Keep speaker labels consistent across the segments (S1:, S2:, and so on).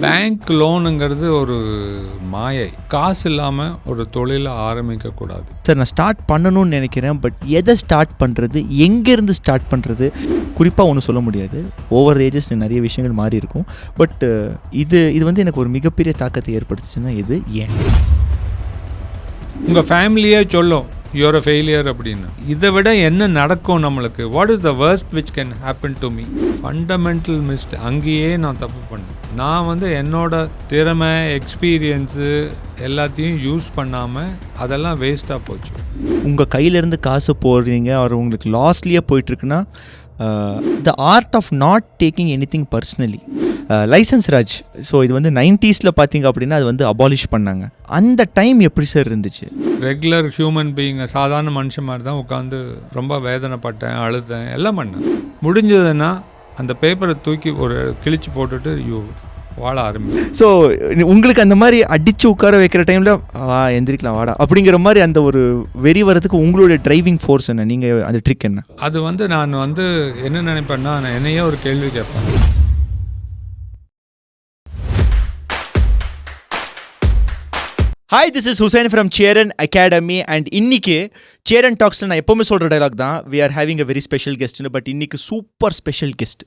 S1: Bank லோனுங்கிறது ஒரு மாயை. காசு இல்லாமல் ஒரு தொழிலை ஆரம்பிக்கக்கூடாது.
S2: சார் நான் ஸ்டார்ட் பண்ணணும்னு நினைக்கிறேன், பட் எதை ஸ்டார்ட் பண்ணுறது, எங்கேருந்து ஸ்டார்ட் பண்ணுறது, குறிப்பாக ஒன்றும் சொல்ல முடியாது. ஓவர் ஏஜஸ் நிறைய விஷயங்கள் மாறி இருக்கும். பட் இது வந்து எனக்கு ஒரு மிகப்பெரிய தாக்கத்தை ஏற்படுத்துச்சுன்னா இது ஏன்
S1: உங்கள் ஃபேமிலியே சொல்லும் யூஆர் அ ஃபெயிலியர் அப்படின்னு. இதை விட என்ன நடக்கும் நம்மளுக்கு? What is the worst which can happen to me? Fundamental mistake. அங்கேயே நான் தப்பு பண்ணேன். நான் வந்து என்னோட திறமை, எக்ஸ்பீரியன்ஸு எல்லாத்தையும் யூஸ் பண்ணாமல் அதெல்லாம் வேஸ்ட்டாக போச்சு.
S2: உங்கள் கையிலேருந்து காசு போடுறீங்க, அவர் உங்களுக்கு லாஸ்ட்லியே போயிட்டுருக்குன்னா the art of not taking any thing personally. License Raj. So இது வந்து 90s பார்த்தீங்க அப்படின்னா அது வந்து அபாலிஷ் பண்ணாங்க. அந்த டைம் எப்படி சார் இருந்துச்சு?
S1: ரெகுலர் ஹியூமன் பீயிங், சாதாரண மனுஷன் மாதிரி தான் உட்காந்து ரொம்ப வேதனைப்பட்டேன், அழுதேன், எல்லாம் பண்ணேன். முடிஞ்சதுன்னா அந்த பேப்பரை தூக்கி ஒரு கிழிச்சு போட்டுட்டு வாழ ஆரம்பி.
S2: ஸோ உங்களுக்கு அந்த மாதிரி அடித்து உட்கார வைக்கிற டைமில் எந்திரிக்கலாம் வாடா அப்படிங்கிற மாதிரி அந்த ஒரு வெறி வரதுக்கு உங்களுடைய டிரைவிங் ஃபோர்ஸ் என்ன? நீங்கள் அந்த ட்ரிக் என்ன?
S1: அது வந்து நான் வந்து என்ன நினைப்பேன்னா, நான் என்னையே ஒரு கேள்வி கேட்பேன்.
S2: Hi, this is Hussain from Cheran academy. And இன்னைக்கு சேரன் டாக்ஸில் நான் எப்போவுமே சொல்கிற டைலாக் தான், we are having a very special கெஸ்ட்னு. பட் இன்னைக்கு சூப்பர் ஸ்பெஷல் கெஸ்ட்.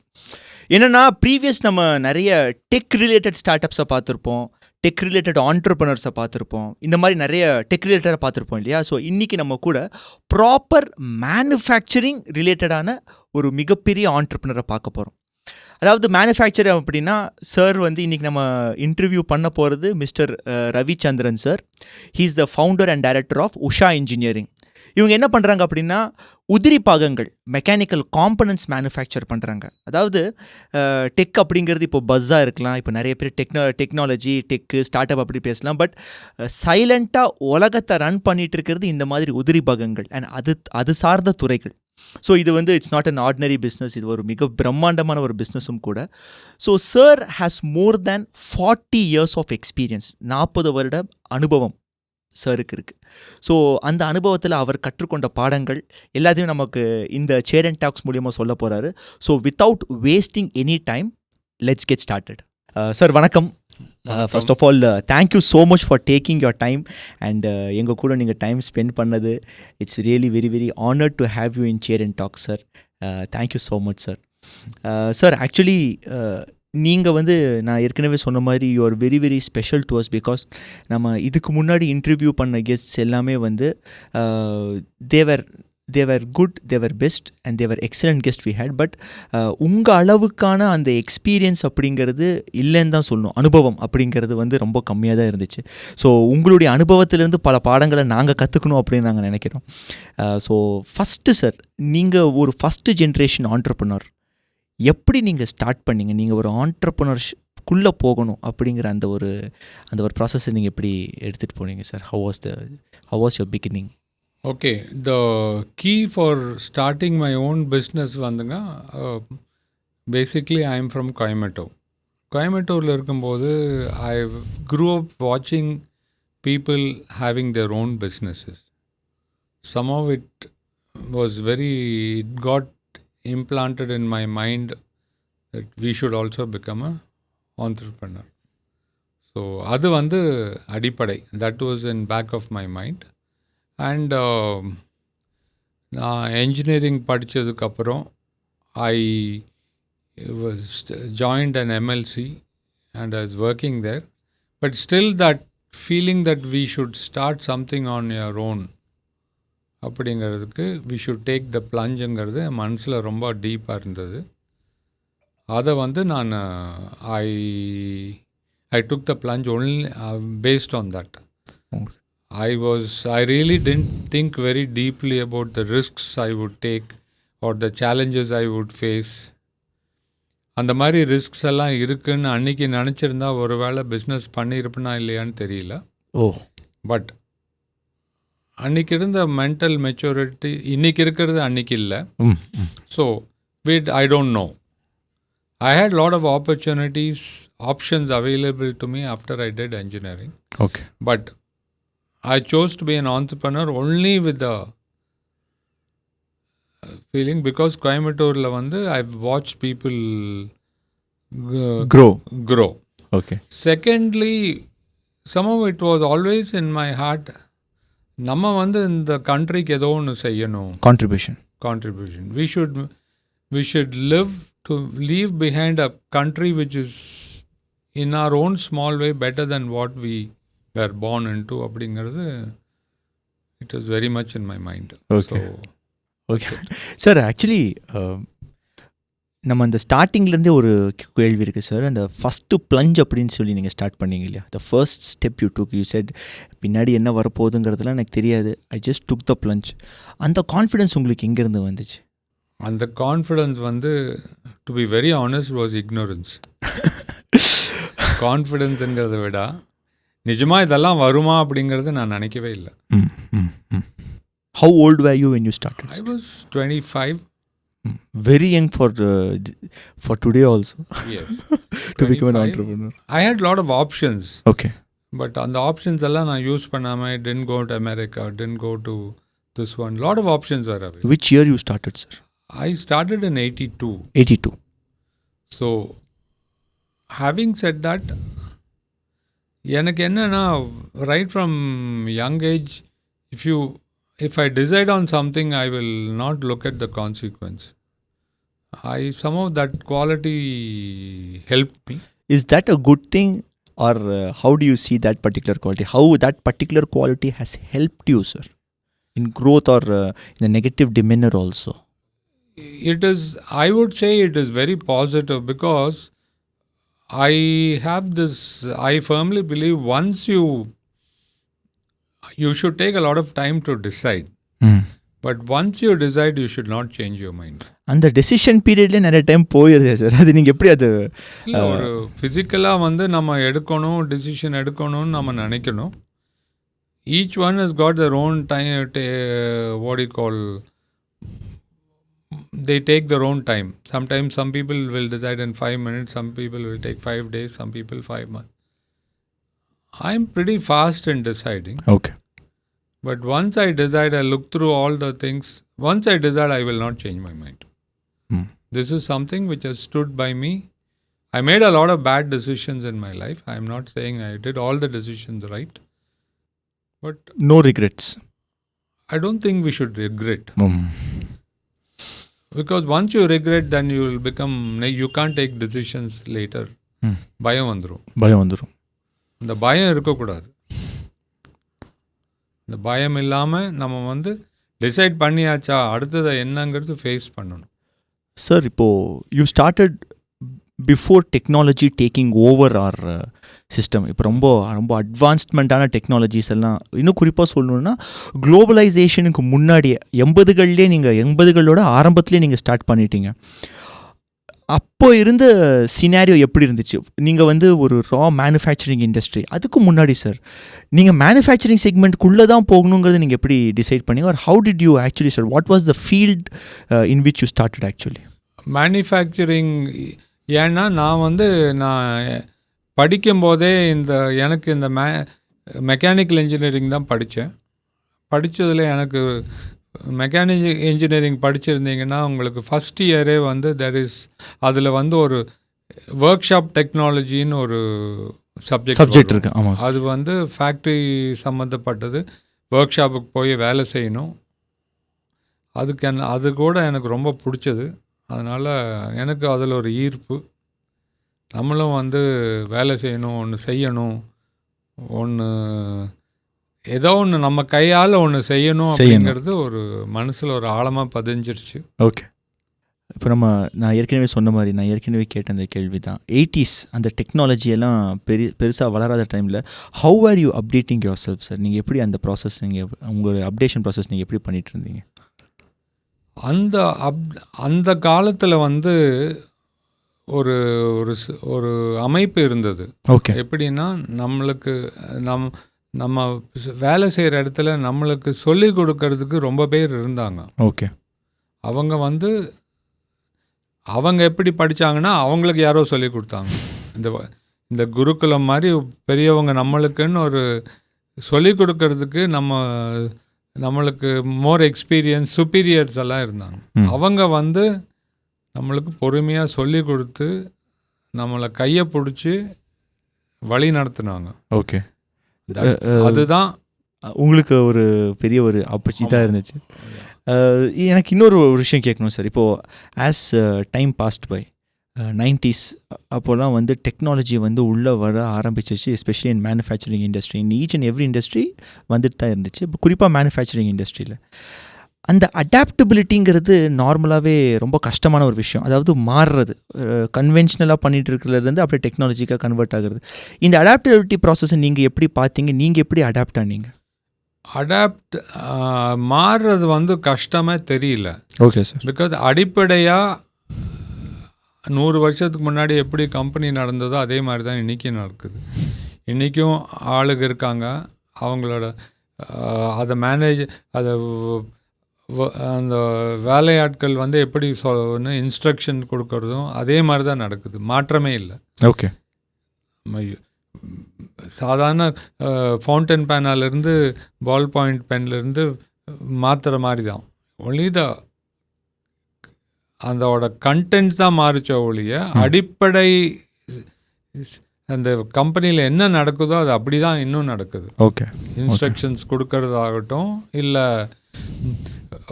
S2: என்னென்னா, ப்ரீவியஸ் நம்ம நிறைய டெக் ரிலேட்டட் ஸ்டார்ட் அப்ஸை பார்த்துருப்போம், டெக் ரிலேட்டட் ஆண்டர்ப்ரனர்ஸை பார்த்துருப்போம், இந்த மாதிரி நிறைய டெக் ரிலேட்டடாக பார்த்துருப்போம் இல்லையா? ஸோ இன்றைக்கி நம்ம கூட ப்ராப்பர் மேனுஃபேக்சரிங் ரிலேட்டடான ஒரு மிகப்பெரிய ஆண்டர்ப்ரனரை பார்க்க போகிறோம். அதாவது மேனுஃபேக்சர் அப்படின்னா, சார் வந்து இன்றைக்கி நம்ம இன்டர்வியூ பண்ண போகிறது mister Ravichandran sir. He is the founder and director of Usha engineering. இவங்க என்ன பண்ணுறாங்க அப்படின்னா, உதிரி பாகங்கள், மெக்கானிக்கல் காம்பனன்ட்ஸ் மேனுஃபேக்சர் பண்ணுறாங்க. அதாவது டெக் அப்படிங்கிறது இப்போ பஸ்ஸாக இருக்கலாம், இப்போ நிறைய பேர் டெக்னாலஜி, டெக்கு, ஸ்டார்ட் அப் அப்படி பேசலாம். பட் சைலண்ட்டாக உலகத்தை ரன் பண்ணிகிட்டு இருக்கிறது இந்த மாதிரி உதிரி பாகங்கள் அண்ட் அது சார்ந்த துறைகள். ஸோ இது வந்து it's not an ordinary business, இது ஒரு மிக பிரம்மாண்டமான ஒரு பிஸ்னஸும் கூட. So sir has more than 40 years of experience. 40 வருட அனுபவம் சாருக்கு இருக்குது. ஸோ அந்த அனுபவத்தில் அவர் கற்றுக்கொண்ட பாடங்கள் எல்லாத்தையும் நமக்கு இந்த சேரன் டாக்ஸ் மூலியமாக சொல்ல போகிறாரு. So without wasting any time, let's get started. Sir வணக்கம். First of all thank you so much for taking your time and எங்கள் கூட நீங்கள் டைம் ஸ்பெண்ட் பண்ணது. It's really very very honoured to have you in Cheran talks sir. Thank you so much sir. Sir actually நீங்கள் வந்து நான் ஏற்கனவே சொன்ன மாதிரி you are very very special to us. Because நம்ம இதுக்கு முன்னாடி இன்டர்வியூ பண்ண கெஸ்ட்ஸ் எல்லாமே வந்து they were good, they were best and they were excellent guest we had. But உங்கள் அளவுக்கான அந்த எக்ஸ்பீரியன்ஸ் அப்படிங்கிறது இல்லைன்னு தான் சொல்லணும். அனுபவம் அப்படிங்கிறது வந்து ரொம்ப கம்மியாக தான் இருந்துச்சு. ஸோ உங்களுடைய அனுபவத்திலேருந்து பல பாடங்களை நாங்கள் கற்றுக்கணும் அப்படின்னு நாங்கள் நினைக்கிறோம். ஸோ ஃபஸ்ட்டு சார், நீங்கள் ஒரு ஃபஸ்ட்டு ஜென்ரேஷன் ஆண்டர்ப்ரனர், எப்படி நீங்கள் ஸ்டார்ட் பண்ணீங்க? நீங்கள் ஒரு ஆண்டர்ப்ரனர்ஷிப்குள்ளே போகணும் அப்படிங்கிற அந்த ஒரு ப்ராசஸை நீங்கள் எப்படி எடுத்துகிட்டு போனீங்க sir? How was your beginning?
S1: Okay, the key for starting my own business வந்துங்க, பேசிக்லி ஐ எம் ஃப்ரம் கோயம்புத்தூரில் இருக்கும்போது ஐ க்ரூ அப் வாட்சிங் people having their own businesses. Some of it was it got implanted in my mind that we should also become a entrepreneur. So அது வந்து அடிப்படை. That was in back of my mind. And நான் engineering படித்ததுக்கப்புறம் I was joined an MLC and I was working there. But still that feeling that we should start something on your own அப்படிங்கிறதுக்கு we should take the பிளஞ்சுங்கிறது என் மனசில் ரொம்ப டீப்பாக இருந்தது. அதை வந்து நான் I took the plunge only based on that. I really didn't think very deeply about the risks I would take or the challenges I would face. அந்த மாதிரி ரிஸ்க்ஸ் எல்லாம் இருக்குன்னு அன்றைக்கி நினச்சிருந்தா ஒரு வேளை பிஸ்னஸ் பண்ணியிருப்பேனா இல்லையான்னு தெரியல. பட் அன்றைக்கி இருந்த மென்டல் மெச்சூரிட்டி இன்றைக்கி இருக்கிறது அன்றைக்கி இல்லை. So I don't know. I had lot of options available to me after I did engineering.
S2: Okay.
S1: But I chose to be an entrepreneur only with the feeling because கோயம்புத்தூரில் வந்து I've watched people grow.
S2: Okay.
S1: Secondly, somehow it was always in my heart, நம்ம வந்து இந்த கண்ட்ரிக்கு ஏதோ ஒன்று செய்யணும்.
S2: Contribution.
S1: We should leave behind a country which is in our own small way better than what we were born into அப்படிங்கிறது it was very much in my mind.
S2: Okay. Sir actually நம்ம அந்த ஸ்டார்டிங்லேருந்தே ஒரு கேள்வி இருக்குது sir. அந்த first plunge அப்படின்னு சொல்லி நீங்கள் ஸ்டார்ட் பண்ணீங்க இல்லையா, the first step you took, you said பின்னாடி என்ன வரப்போகுதுங்கிறதுலாம் எனக்கு தெரியாது, I just took the plunge. அந்த கான்ஃபிடென்ஸ் உங்களுக்கு எங்கேருந்து வந்துச்சு?
S1: அந்த கான்ஃபிடென்ஸ் வந்து to be very honest was ignorance. கான்ஃபிடென்ஸுங்கிறத விட நிஜமாக இதெல்லாம் வருமா அப்படிங்கிறது நான் நினைக்கவே இல்லை.
S2: How old were you when you started?
S1: I was 25.
S2: Very young for today also.
S1: Yes.
S2: To become an entrepreneur.
S1: I had a lot of options.
S2: Okay.
S1: But அந்த ஆப்ஷன்ஸ் எல்லாம் நான் யூஸ் பண்ணாமல் I didn't go to America, didn't go to this one. Lot of options were available.
S2: Which year you started, sir?
S1: I started in 82.
S2: 82.
S1: So, having said that, எனக்கு என்னன்னா right from young age, if I decide on something, I will not look at the consequence. Somehow that quality helped me.
S2: Is that a good thing, or how do you see that particular quality? How that particular quality has helped you, sir, in growth or in the negative demeanor also?
S1: I would say it is very positive, because I firmly believe once you should take a lot of time to decide. But once you decide, you should not change your mind.
S2: அந்த decision பீரியட்ல நிறைய time போயிருது sir. அது நீங்கள் எப்படி அது
S1: ஒரு ஃபிசிக்கலாக வந்து நம்ம டிசிஷன் எடுக்கணும்னு நம்ம நினைக்கணும். Each one has got their own time, what you call, they take their own time. Sometimes some people will decide in 5 minutes, some people will take 5 days, some people 5 months. I'm pretty fast in deciding.
S2: Okay.
S1: But once I decide, I look through all the things. Once I decide, I will not change my mind. This is something which has stood by me. I made a lot of bad decisions in my life. I am not saying I did all the decisions right. But
S2: no regrets.
S1: I don't think we should regret. Because once you regret, then you will you can't take decisions later. பயம் வந்துரும். இந்த பயம் இருக்கக்கூடாது. இந்த பயம் இல்லாமல் நம்ம வந்து டிசைட் பண்ணியாச்சா, அடுத்ததை என்னங்கிறது ஃபேஸ் பண்ணணும்.
S2: சார், இப்போது you started before technology taking over our system. இப்போ ரொம்ப ரொம்ப அட்வான்ஸ்மெண்ட்டான டெக்னாலஜிஸ் எல்லாம், இன்னும் குறிப்பாக சொல்லணுன்னா குளோபலைசேஷனுக்கு முன்னாடியே 80களோட ஆரம்பத்துலேயே நீங்கள் ஸ்டார்ட் பண்ணிட்டீங்க. அப்போ இருந்த சினாரியோ எப்படி இருந்துச்சு? நீங்கள் வந்து ஒரு மேனுஃபேக்சரிங் இண்டஸ்ட்ரி, அதுக்கு முன்னாடி சார் நீங்கள் மேனுஃபேக்சரிங் செக்மெண்ட்குள்ளே தான் போகணுங்கிறது நீங்கள் எப்படி டிசைட் பண்ணீங்க? Or how did you actually sir, what was the field in which you started actually?
S1: Manufacturing, ஏன்னா நான் படிக்கும்போதே எனக்கு இந்த மெக்கானிக்கல் இன்ஜினியரிங் தான் படித்ததில் எனக்கு மெக்கானிக்கல் இன்ஜினியரிங் படிச்சிருந்தீங்கன்னா உங்களுக்கு ஃபஸ்ட் இயரே வந்து அதில் வந்து ஒரு ஒர்க் ஷாப் டெக்னாலஜின்னு ஒரு சப்ஜெக்ட்
S2: இருக்கு. ஆமாம்,
S1: அது வந்து ஃபேக்ட்ரி சம்மந்தப்பட்டது. ஒர்க் ஷாப்புக்கு போய் வேலை செய்யணும். அது கூட எனக்கு ரொம்ப பிடிச்சது. அதனால் எனக்கு அதில் ஒரு ஈர்ப்பு. நம்மளும் வந்து வேலை செய்யணும், ஒன்று செய்யணும், ஏதோ ஒன்று நம்ம கையால் ஒன்று செய்யணும் அப்படிங்கிறது ஒரு மனசில் ஒரு ஆழமாக பதிஞ்சிருச்சு.
S2: ஓகே. இப்போ நான் ஏற்கனவே சொன்ன மாதிரி, நான் ஏற்கனவே கேட்ட அந்த கேள்வி தான். 80s அந்த டெக்னாலஜியெல்லாம் பெருசாக வளராத டைமில் how are you updating your self sir? நீங்கள் எப்படி அந்த ப்ராசஸ், உங்களோட அப்டேஷன் ப்ராசஸ் நீங்கள் எப்படி பண்ணிகிட்டு இருந்தீங்க?
S1: அந்த காலத்தில் வந்து ஒரு அமைப்பு இருந்தது.
S2: ஓகே.
S1: எப்படின்னா, நம்ம வேலை செய்கிற இடத்துல நம்மளுக்கு சொல்லி கொடுக்கறதுக்கு ரொம்ப பேர் இருந்தாங்க.
S2: ஓகே.
S1: அவங்க எப்படி படித்தாங்கன்னா, அவங்களுக்கு யாரோ சொல்லி கொடுத்தாங்க. இந்த குருகுலம் மாதிரி பெரியவங்க நம்மளுக்குன்னு ஒரு சொல்லி கொடுக்கறதுக்கு நம்மளுக்கு மோர் எக்ஸ்பீரியன்ஸ் சுப்பீரியர்ஸ் எல்லாம் இருந்தாங்க. அவங்க வந்து நம்மளுக்கு பொறுமையாக சொல்லி கொடுத்து நம்மளை கையை பிடிச்சி வழி நடத்துனாங்க.
S2: ஓகே.
S1: அதுதான்
S2: உங்களுக்கு ஒரு பெரிய ஒரு இதாக இருந்துச்சு. எனக்கு இன்னொரு ஒரு விஷயம் கேட்கணும் சார். இப்போது as time passed by 90s அப்போலாம் வந்து டெக்னாலஜி வந்து உள்ளே வர ஆரம்பிச்சிச்சு, especially in manufacturing industry. In each and every industry வந்துட்டு தான் இருந்துச்சு. இப்போ குறிப்பாக மேனுஃபேக்சரிங் இண்டஸ்ட்ரியில் அந்த அடாப்டபிலிட்டிங்கிறது நார்மலாகவே ரொம்ப கஷ்டமான ஒரு விஷயம். அதாவது மாறுறது, கன்வென்ஷனலாக பண்ணிகிட்டு இருக்கிறதுலேருந்து அப்படியே டெக்னாலஜிக்காக கன்வெர்ட் ஆகுறது. இந்த அடாப்டபிலிட்டி ப்ராசஸை நீங்கள் எப்படி பார்த்தீங்க? நீங்கள் எப்படி அடாப்ட் ஆனீங்க?
S1: மாறுறது வந்து கஷ்டமே தெரியல.
S2: Okay sir.
S1: பிகாஸ் அடிப்படையாக 100 வருஷத்துக்கு முன்னாடி எப்படி கம்பெனி நடந்ததோ அதே மாதிரி தான் இன்றைக்கும் நடக்குது. இன்றைக்கும் ஆளுங்க இருக்காங்க, அவங்களோட அதை அதை அந்த வேலையாட்கள் வந்து எப்படி இன்ஸ்ட்ரக்ஷன் கொடுக்கறதும் அதே மாதிரி தான் நடக்குது, மாற்றமே இல்லை.
S2: ஓகே.
S1: சாதாரண ஃபவுண்டன் பேனாலேருந்து பால் பாயிண்ட் பென்லேருந்து மாற்றுற மாதிரி தான். ஒன்லி அதோட கண்டென்ட் தான் மாறிச்ச ஒழிய அடிப்படை அந்த கம்பெனியில் என்ன நடக்குதோ அது அப்படி தான் இன்னும் நடக்குது.
S2: ஓகே.
S1: இன்ஸ்ட்ரக்ஷன்ஸ் கொடுக்கறதாகட்டும், இல்லை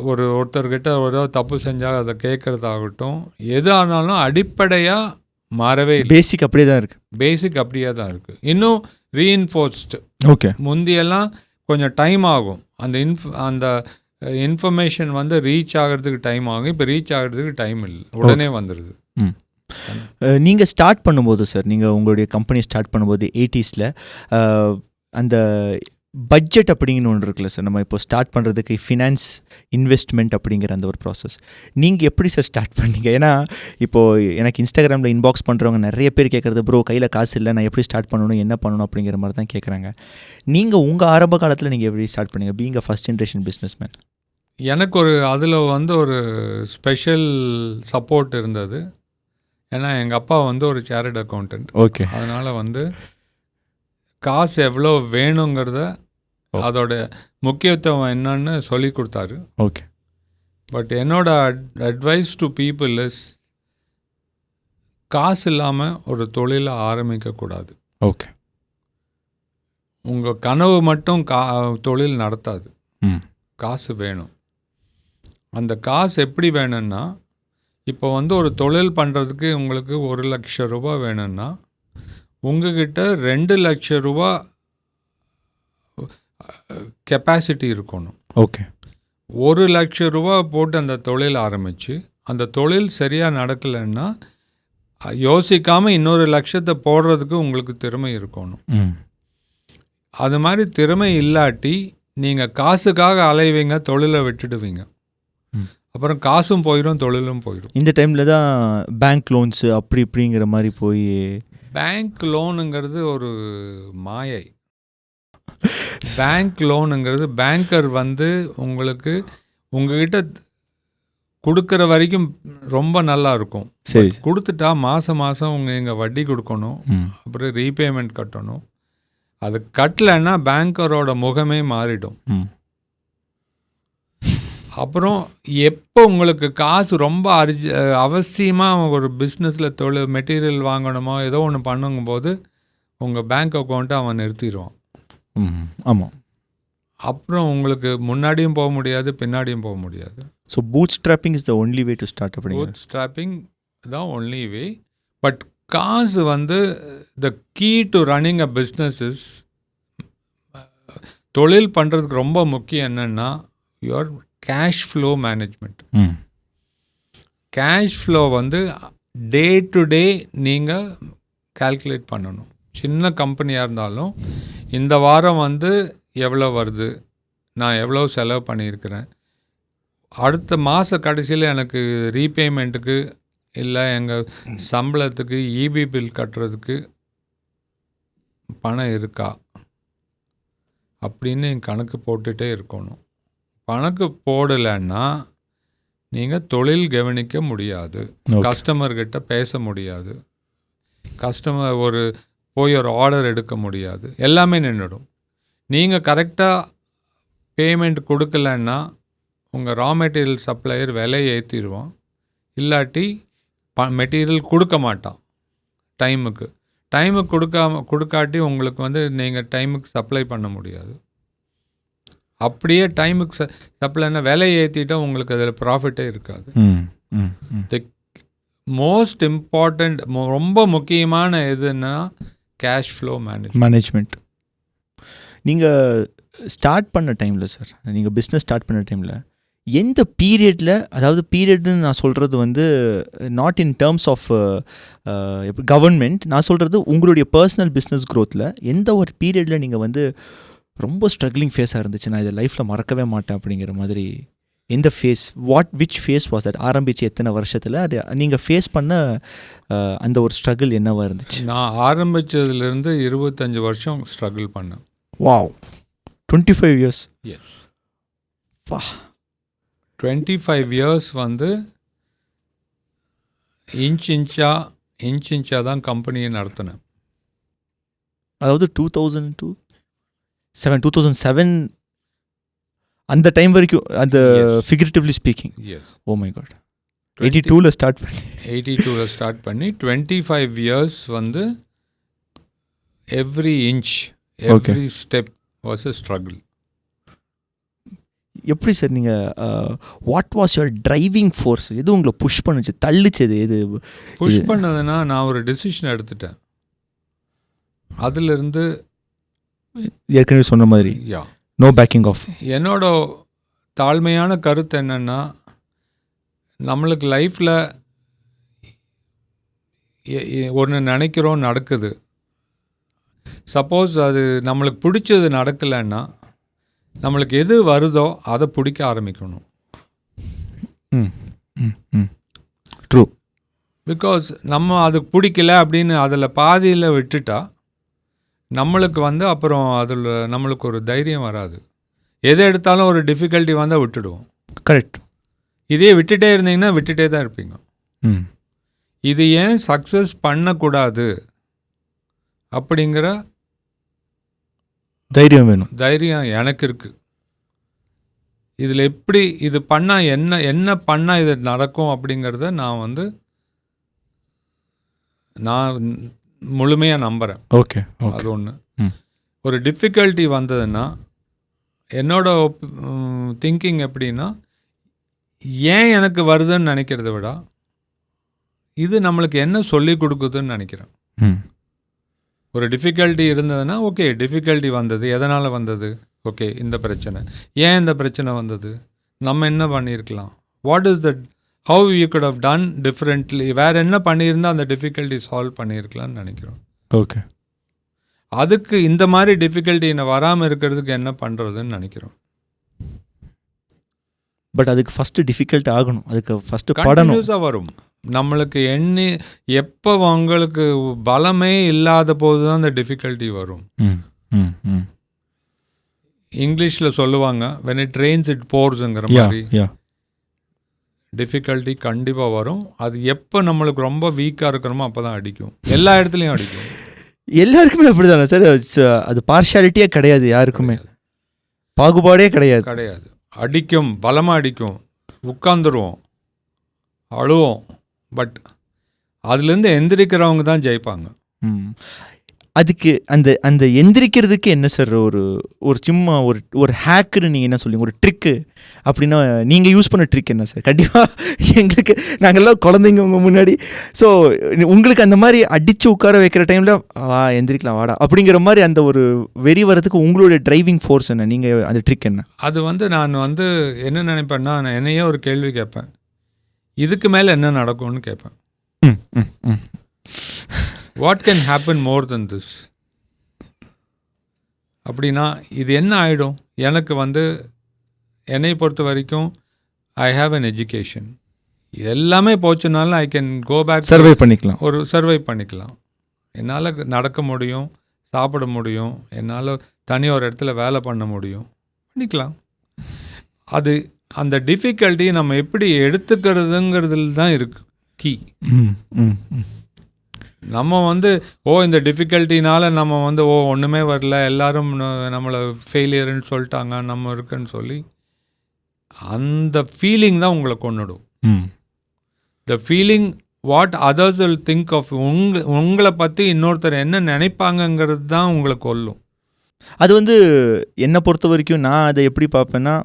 S1: ஒருத்தர்கிட்ட ஒரு தப்பு செஞ்சால் அதை கேட்குறதாகட்டும், எது ஆனாலும் அடிப்படையாக மாறவே இல்லை.
S2: பேசிக் அப்படியே தான் இருக்குது.
S1: பேசிக் அப்படியே தான் இருக்குது. இன்னும் ரீஇன்ஃபோர்ஸ்டு.
S2: ஓகே.
S1: முந்தியெல்லாம் கொஞ்சம் டைம் ஆகும், அந்த இன்ஃபர்மேஷன் வந்து ரீச் ஆகிறதுக்கு டைம் ஆகும். இப்போ ரீச் ஆகிறதுக்கு டைம் இல்லை, உடனே வந்துடுது.
S2: நீங்கள் ஸ்டார்ட் பண்ணும்போது சார், நீங்கள் உங்களுடைய கம்பெனி ஸ்டார்ட் பண்ணும்போது 80ஸ்ல அந்த பட்ஜெட் அப்படிங்கிற ஒன்று இருக்குல்ல சார், நம்ம இப்போ ஸ்டார்ட் பண்ணுறதுக்கு ஃபினான்ஸ் இன்வெஸ்ட்மெண்ட் அப்படிங்கிற அந்த ஒரு ப்ராசஸ் நீங்கள் எப்படி சார் ஸ்டார்ட் பண்ணீங்க? ஏன்னா இப்போது எனக்கு இன்ஸ்டாகிராமில் இன்பாக்ஸ் பண்ணுறவங்க நிறைய பேர் கேட்குறது, ப்ரோ கையில் காசு இல்லை, நான் எப்படி ஸ்டார்ட் பண்ணணும், என்ன பண்ணணும் அப்படிங்கிற மாதிரி தான் கேட்குறாங்க. நீங்கள் உங்கள் ஆரம்ப காலத்தில் நீங்கள் எப்படி ஸ்டார்ட் பண்ணீங்க, being a first generation business man?
S1: எனக்கு அதில் வந்து ஒரு ஸ்பெஷல் சப்போர்ட் இருந்தது. ஏன்னா எங்கள் அப்பா வந்து ஒரு சேரிட் அக்கௌண்டன்ட்.
S2: ஓகே.
S1: அதனால் வந்து காசு எவ்வளோ வேணுங்கிறத, அதோட முக்கியத்துவம் என்னன்னு சொல்லி கொடுத்தாரு.
S2: ஓகே.
S1: பட் என்னோட அட்வைஸ் டு பீப்புள் இஸ், காசு இல்லாமல் ஒரு தொழிலை ஆரம்பிக்கக்கூடாது.
S2: ஓகே.
S1: உங்கள் கனவு மட்டும் தொழில் நடத்தாது, காசு வேணும். அந்த காசு எப்படி வேணும்னா, இப்போ வந்து ஒரு தொழில் பண்ணுறதுக்கு உங்களுக்கு 1 லட்சம் ரூபா வேணும்னா உங்ககிட்ட 2 லட்சம் ரூபா கெப்பாசிட்டி இருக்கணும்.
S2: ஓகே.
S1: 1 லட்சம் ரூபா போட்டு அந்த தொழில் ஆரம்பித்து அந்த தொழில் சரியாக நடக்கலைன்னா யோசிக்காமல் இன்னொரு லட்சத்தை போடுறதுக்கு உங்களுக்கு திறமை இருக்கணும். அது மாதிரி திறமை இல்லாட்டி நீங்கள் காசுக்காக அலைவீங்க, தொழிலை விட்டுடுவீங்க. அப்புறம் காசும் போயிடும், தொழிலும் போயிடும்.
S2: இந்த டைமில் தான் பேங்க் லோன்ஸு அப்படி இப்படிங்கிற மாதிரி போய்,
S1: பேங்க் லோனுங்கிறது ஒரு மாயை. பேங்க் லோனுங்கிறது பேங்கர் வந்து உங்களுக்கு உங்ககிட்ட கொடுக்குற வரைக்கும் ரொம்ப நல்லா இருக்கும்.
S2: சரி,
S1: கொடுத்துட்டா மாதம் மாதம் நீங்கள் வட்டி கொடுக்கணும், அப்புறம் ரீபேமெண்ட் கட்டணும். அது கட்டலைன்னா பேங்கரோட முகமே மாறிடும். அப்புறம் எப்போ உங்களுக்கு காசு ரொம்ப அவசியமாக ஒரு பிஸ்னஸில் மெட்டீரியல் வாங்கணுமோ ஏதோ ஒன்று பண்ணுங்கும்போது உங்கள் பேங்க் அக்கௌண்ட்டை அவன் நிறுத்திடுவான்.
S2: ஆமாம்.
S1: அப்புறம் உங்களுக்கு முன்னாடியும் போக முடியாது, பின்னாடியும் போக முடியாது.
S2: So bootstrapping is the only way to start. அப்படி
S1: பூட் ஸ்ட்ராப்பிங் தான் ஒன்லி வே. பட் காசு வந்து the key to running a business is, தொழில் பண்ணுறதுக்கு ரொம்ப முக்கியம் என்னென்னா your cash flow management. Cash flow வந்து டே டு டே நீங்கள் கால்குலேட் பண்ணணும். சின்ன கம்பெனியாக இருந்தாலும் இந்த வாரம் வந்து எவ்வளோ வருது, நான் எவ்வளோ செலவு பண்ணியிருக்கிறேன், அடுத்த மாத கடைசியில் எனக்கு ரீபேமெண்ட்டுக்கு இல்லை எங்கள் சம்பளத்துக்கு இபி பில் கட்டுறதுக்கு பணம் இருக்கா அப்படின்னு கணக்கு போட்டுகிட்டே இருக்கணும். கணக்கு போடலைன்னா நீங்கள் தொழில் கவனிக்க முடியாது, கஸ்டமர்கிட்ட பேச முடியாது, கஸ்டமர் போய் ஒரு ஆர்டர் எடுக்க முடியாது, எல்லாமே நின்றுடும். நீங்கள் கரெக்டாக பேமெண்ட் கொடுக்கலன்னா உங்கள் ரா மெட்டீரியல் சப்ளையர் விலையை ஏற்றிடுவான், இல்லாட்டி மெட்டீரியல் கொடுக்க மாட்டான் டைமுக்கு. டைமுக்கு கொடுக்காட்டி உங்களுக்கு வந்து நீங்கள் டைமுக்கு சப்ளை பண்ண முடியாது. அப்படியே டைமுக்கு சப்ளைனா விலையை ஏற்றிட்டா உங்களுக்கு அதில் ப்ராஃபிட்டே இருக்காது. தி மோஸ்ட் இம்பார்ட்டண்ட் ரொம்ப முக்கியமான எதுன்னா கேஷ் ஃப்ளோ மேனேஜ்மெண்ட்.
S2: நீங்கள் ஸ்டார்ட் பண்ண டைமில் சார், நீங்கள் பிஸ்னஸ் ஸ்டார்ட் பண்ண டைமில் எந்த பீரியடில், அதாவது பீரியட்னு நான் சொல்கிறது வந்து not in terms of government, நான் சொல்கிறது உங்களுடைய பர்சனல் பிஸ்னஸ் க்ரோத்தில் எந்த ஒரு பீரியடில் நீங்கள் வந்து ரொம்ப ஸ்ட்ரகிளிங் ஃபேஸாக இருந்துச்சு, நான் இதை லைஃப்பில் மறக்கவே மாட்டேன் அப்படிங்கிற மாதிரி எந்த face, which face was that? ஆரம்பித்து எத்தனை வருஷத்தில் அது நீங்கள் ஃபேஸ் பண்ண அந்த ஒரு ஸ்ட்ரகிள் என்னவாக இருந்துச்சு?
S1: நான் ஆரம்பித்ததுலேருந்து 25 வருஷம் ஸ்ட்ரகிள் பண்ணேன்.
S2: Wow, 25 years.
S1: எஸ்,
S2: வா,
S1: 25 years வந்து இன்ச் இன்ச்சாக தான் கம்பெனியை நடத்தினேன்.
S2: அதாவது 2007 அந்த டைம் வரைக்கும், அந்த figuratively speaking.
S1: Yes,
S2: oh my god, 82 start பண்ணி 25 years வந்து every inch every step was a struggle. எப்படி சார் நீங்கள் what was your driving force? எது உங்களை புஷ் பண்ணுச்சு, தள்ளிச்சது எது?
S1: புஷ் பண்ணதுன்னா நான் ஒரு டெசிஷன் எடுத்துட்டேன். அதிலிருந்து
S2: ஏற்கனவே சொன்ன மாதிரி நோ பேக்கிங் ஆஃப்.
S1: என்னோட தாழ்மையான கருத்து என்னென்னா, நம்மளுக்கு லைஃப்பில் ஒன்று நினைக்கிறோம் நடக்குது, சப்போஸ் அது நம்மளுக்கு பிடிச்சது நடக்கலைன்னா நம்மளுக்கு எது வருதோ அதை பிடிக்க ஆரம்பிக்கணும்.
S2: ட்ரூ.
S1: பிகாஸ் நம்ம அதுக்கு பிடிக்கல அப்படின்னு அதில் பாதியில் விட்டுட்டா நம்மளுக்கு வந்து அப்புறம் அதில் நம்மளுக்கு ஒரு தைரியம் வராது. எதை எடுத்தாலும் ஒரு டிஃபிகல்ட்டி வந்தால் விட்டுடுவோம்.
S2: கரெக்ட்.
S1: இதே விட்டுட்டே இருந்தீங்கன்னா விட்டுட்டே தான் இருப்பீங்க. இது ஏன் சக்ஸஸ் பண்ணக்கூடாது அப்படிங்கிற
S2: தைரியம் வேணும்.
S1: தைரியம் எனக்கு இருக்குது. இதில் எப்படி இது பண்ணால் என்ன பண்ணால் இது நடக்கும் அப்படிங்கிறத நான் முழுமையாக நம்புகிறேன்.
S2: ஓகே,
S1: அது ஒன்று. ஒரு டிஃபிகல்ட்டி வந்ததுன்னா என்னோட திங்கிங் எப்படின்னா, ஏன் எனக்கு வருதுன்னு நினைக்கிறத விட இது நம்மளுக்கு என்ன சொல்லி கொடுக்குதுன்னு நினைக்கிறேன். ஒரு டிஃபிகல்ட்டி இருந்ததுன்னா, ஓகே டிஃபிகல்ட்டி வந்தது, எதனால் வந்தது, ஓகே இந்த பிரச்சனை, ஏன் இந்த பிரச்சனை வந்தது, நம்ம என்ன பண்ணியிருக்கலாம், what is that, how you could have done differently, வேறு என்ன பண்ணியிருந்தால் அந்த டிஃபிகல்ட்டி சால்வ் பண்ணியிருக்கலாம்னு நினைக்கிறோம்.
S2: ஓகே,
S1: அதுக்கு இந்த மாதிரி டிஃபிகல்ட்டி வராமல் இருக்கிறதுக்கு என்ன பண்ணுறதுன்னு நினைக்கிறோம்.
S2: பட் அதுக்கு ஃபஸ்ட்டு டிஃபிகல்ட் ஆகணும், அதுக்கு ஃபஸ்ட்டு கண்டினியூஸாக
S1: வரும். நம்மளுக்கு எப்போ உங்களுக்கு பலமே இல்லாத போது தான் அந்த டிஃபிகல்ட்டி வரும். இங்கிலீஷில் சொல்லுவாங்க when it rains it poursங்கிற மாதிரி. டிஃபிகல்ட்டி கண்டிப்பாக வரும். அது எப்போ நம்மளுக்கு ரொம்ப வீக்காக இருக்கிறோமோ அப்போ தான் அடிக்கும். எல்லா இடத்துலையும் அடிக்கும்.
S2: எல்லாருக்குமே அப்படி தானே சார்? அது பார்ஷியாலிட்டியே கிடையாது, யாருக்குமே பாகுபாடே கிடையாது.
S1: அடிக்கும், பலமாக அடிக்கும், உட்காந்துருவோம், அழுவோம். பட் அதுலேருந்து எந்திரிக்கிறவங்க தான் ஜெயிப்பாங்க.
S2: அதுக்கு அந்த எந்திரிக்கிறதுக்கு என்ன சார் ஒரு சும்மா ஒரு ஹேக்குன்னு நீங்கள் என்ன சொல்லுங்க, ஒரு ட்ரிக்கு அப்படின்னா நீங்கள் யூஸ் பண்ண ட்ரிக் என்ன சார்? கண்டிப்பாக எங்களுக்கு நாங்கள்லாம் குழந்தைங்க உங்கள் முன்னாடி. ஸோ உங்களுக்கு அந்த மாதிரி அடித்து உட்கார வைக்கிற டைமில் எந்திரிக்கலாம் வாடா அப்படிங்கிற மாதிரி அந்த ஒரு வெறி வரதுக்கு உங்களுடைய டிரைவிங் ஃபோர்ஸ் என்ன? நீங்கள் அந்த ட்ரிக் என்ன?
S1: அது நான் என்ன நினைப்பேன்னா, நான் என்னையே ஒரு கேள்வி கேட்பேன், இதுக்கு மேலே என்ன நடக்கும்னு கேட்பேன். What can happen more then this? அப்படின்னா இது என்ன ஆகிடும்? எனக்கு என்னை பொறுத்த வரைக்கும் ஐ ஹாவ் அன் எஜுகேஷன். இது எல்லாமே போச்சுனாலும் ஐ கேன் கோ பேக்,
S2: சர்வை பண்ணிக்கலாம். என்னால்
S1: நடக்க முடியும், சாப்பிட முடியும், என்னால் ஒரு இடத்துல வேலை பண்ண முடியும், பண்ணிக்கலாம். அது அந்த டிஃபிகல்ட்டியை நம்ம எப்படி எடுத்துக்கிறதுங்கிறதுல தான் இருக்குது கீ. நம்ம இந்த டிஃபிகல்ட்டினால நம்ம ஒன்றுமே வரல, எல்லாரும் நம்மளை ஃபெயிலியர்னு சொல்லிட்டாங்க, நம்ம இருக்குன்னு சொல்லி அந்த ஃபீலிங் தான் உங்களை கொண்டுடும். The feeling what others will think of உங்களை பற்றி இன்னொருத்தர் என்ன நினைப்பாங்கங்கிறது தான் உங்களை கொல்லும்.
S2: அது வந்து என்னை பொறுத்த வரைக்கும் நான் அதை எப்படி பார்ப்பேன்னா,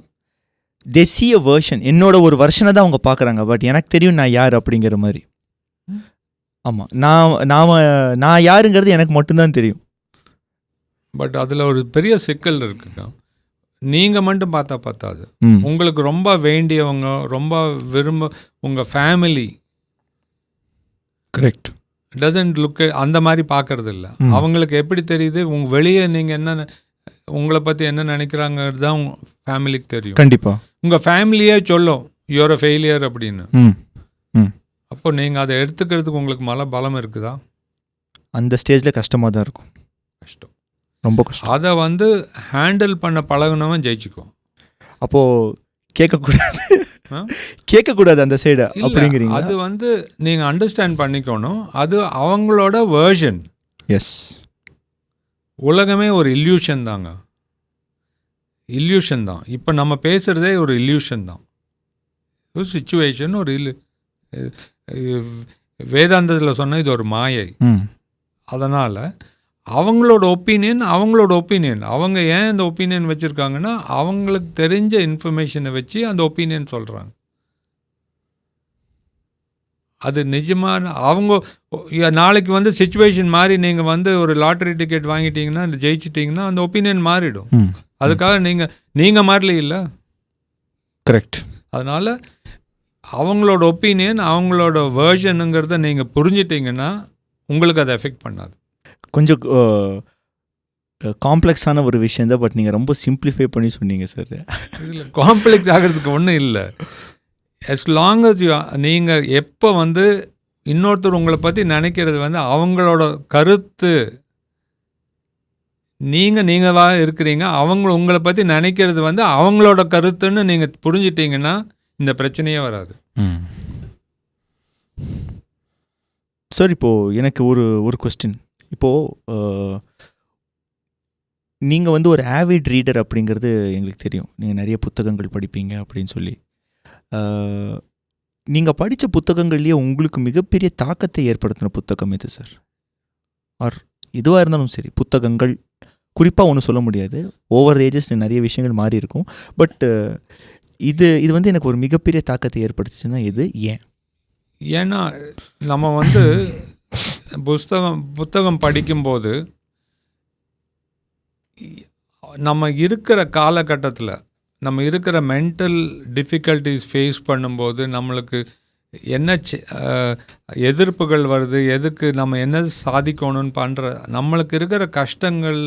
S2: தேசிய வேர்ஷன் என்னோட ஒரு வருஷனை தான் அவங்க பார்க்குறாங்க, பட் எனக்கு தெரியும் நான் யார் அப்படிங்கிற மாதிரி. ஆமாம், நான் யாருங்கிறது எனக்கு மட்டும்தான் தெரியும்.
S1: பட் அதில் ஒரு பெரிய சிக்கல் இருக்குங்க. நீங்கள் மட்டும் பார்த்தா பத்தாது. உங்களுக்கு ரொம்ப வேண்டியவங்க, ரொம்ப உங்கள் ஃபேமிலி
S2: கரெக்ட்
S1: டசன்ட் லுக் அந்த மாதிரி பார்க்கறது இல்லை. அவங்களுக்கு எப்படி தெரியுது உங்கள் வெளியே நீங்கள் என்ன உங்களை பற்றி என்ன நினைக்கிறாங்கிறது தான் உங்கள் ஃபேமிலிக்கு தெரியும்.
S2: கண்டிப்பாக
S1: உங்கள் ஃபேமிலியே சொல்லும் யூஆர் அ ஃபெயிலியர் அப்படின்னு. அப்போ நீங்கள் அதை எடுத்துக்கிறதுக்கு உங்களுக்கு பலம் இருக்குதா? அந்த
S2: ஸ்டேஜில் கஷ்டமாக தான் இருக்கும்.
S1: கஷ்டம்,
S2: ரொம்ப கஷ்டம்.
S1: அதை வந்து ஹேண்டில் பண்ண பழகுனவன் ஜெயிச்சுக்கும்.
S2: அப்போது கேட்கக்கூடாது அந்த சைடு அப்படிங்கிறீங்க.
S1: அது வந்து நீங்கள் அண்டர்ஸ்டாண்ட் பண்ணிக்கணும், அது அவங்களோட வேர்ஷன்.
S2: எஸ்,
S1: உலகமே ஒரு இல்யூஷன் தாங்க, இல்யூஷன் தான். இப்போ நம்ம பேசுகிறதே ஒரு இல்யூஷன் தான், ஒரு சிச்சுவேஷன், ஒரு வேதாந்தத்தில் சொன்ன இது ஒரு மாயை. அதனால் அவங்களோட ஒப்பீனியன் அவங்க ஏன் இந்த ஒப்பீனியன் வச்சுருக்காங்கன்னா அவங்களுக்கு தெரிஞ்ச இன்ஃபர்மேஷனை வச்சு அந்த ஒப்பீனியன் சொல்கிறாங்க. அது நிஜமான அவங்க நாளைக்கு வந்து சிச்சுவேஷன் மாதிரி நீங்கள் வந்து ஒரு லாட்ரி டிக்கெட் வாங்கிட்டீங்கன்னா ஜெயிச்சிட்டிங்கன்னா அந்த ஒப்பீனியன் மாறிடும். அதுக்காக நீங்கள் மாறல இல்லை.
S2: கரெக்ட்.
S1: அதனால் அவங்களோட ஒப்பீனியன் அவங்களோட வேர்ஷனுங்கிறத நீங்கள் புரிஞ்சிட்டிங்கன்னா உங்களுக்கு அதை எஃபெக்ட் பண்ணாது.
S2: கொஞ்சம் காம்ப்ளெக்ஸான ஒரு விஷயம் தான், பட் நீங்கள் ரொம்ப சிம்பிளிஃபை பண்ணி சொன்னீங்க சார்.
S1: இதில் காம்ப்ளெக்ஸ் ஆகிறதுக்கு ஒன்றும் இல்லை. as long as நீங்கள் எப்போ வந்து இன்னொருத்தர் உங்களை பற்றி நினைக்கிறது வந்து அவங்களோட கருத்து, நீங்களாக இருக்கிறீங்க, உங்களை பற்றி நினைக்கிறது வந்து அவங்களோட கருத்துன்னு நீங்கள் புரிஞ்சிட்டிங்கன்னா இந்த பிரச்சனையே வராது.
S2: சார் இப்போது எனக்கு ஒரு கொஸ்டின். இப்போது நீங்கள் வந்து ஒரு ஆவிட் ரீடர் அப்படிங்கிறது எங்களுக்கு தெரியும், நீங்கள் நிறைய புத்தகங்கள் படிப்பீங்க அப்படின்னு சொல்லி. நீங்கள் படித்த புத்தகங்கள்லேயே உங்களுக்கு மிகப்பெரிய தாக்கத்தை ஏற்படுத்தின புத்தகம் எது சார்? ஆர் எதுவாக இருந்தாலும் சரி, புத்தகங்கள் குறிப்பாக ஒன்றும் சொல்ல முடியாது, ஓவர் ஏஜஸ் நிறைய விஷயங்கள் மாறி இருக்கும், பட் இது வந்து எனக்கு ஒரு மிகப்பெரிய தாக்கத்தை ஏற்படுத்துச்சுன்னா எது, ஏன்?
S1: ஏன்னா நம்ம வந்து புத்தகம் படிக்கும்போது நம்ம இருக்கிற காலகட்டத்தில் நம்ம இருக்கிற மென்டல் டிஃபிகல்ட்டிஸ் ஃபேஸ் பண்ணும்போது நம்மளுக்கு என்ன எதிர்ப்புகள் வருது, எதுக்கு நம்ம என்ன சாதிக்கணும்னு பண்ணுற நம்மளுக்கு இருக்கிற கஷ்டங்கள்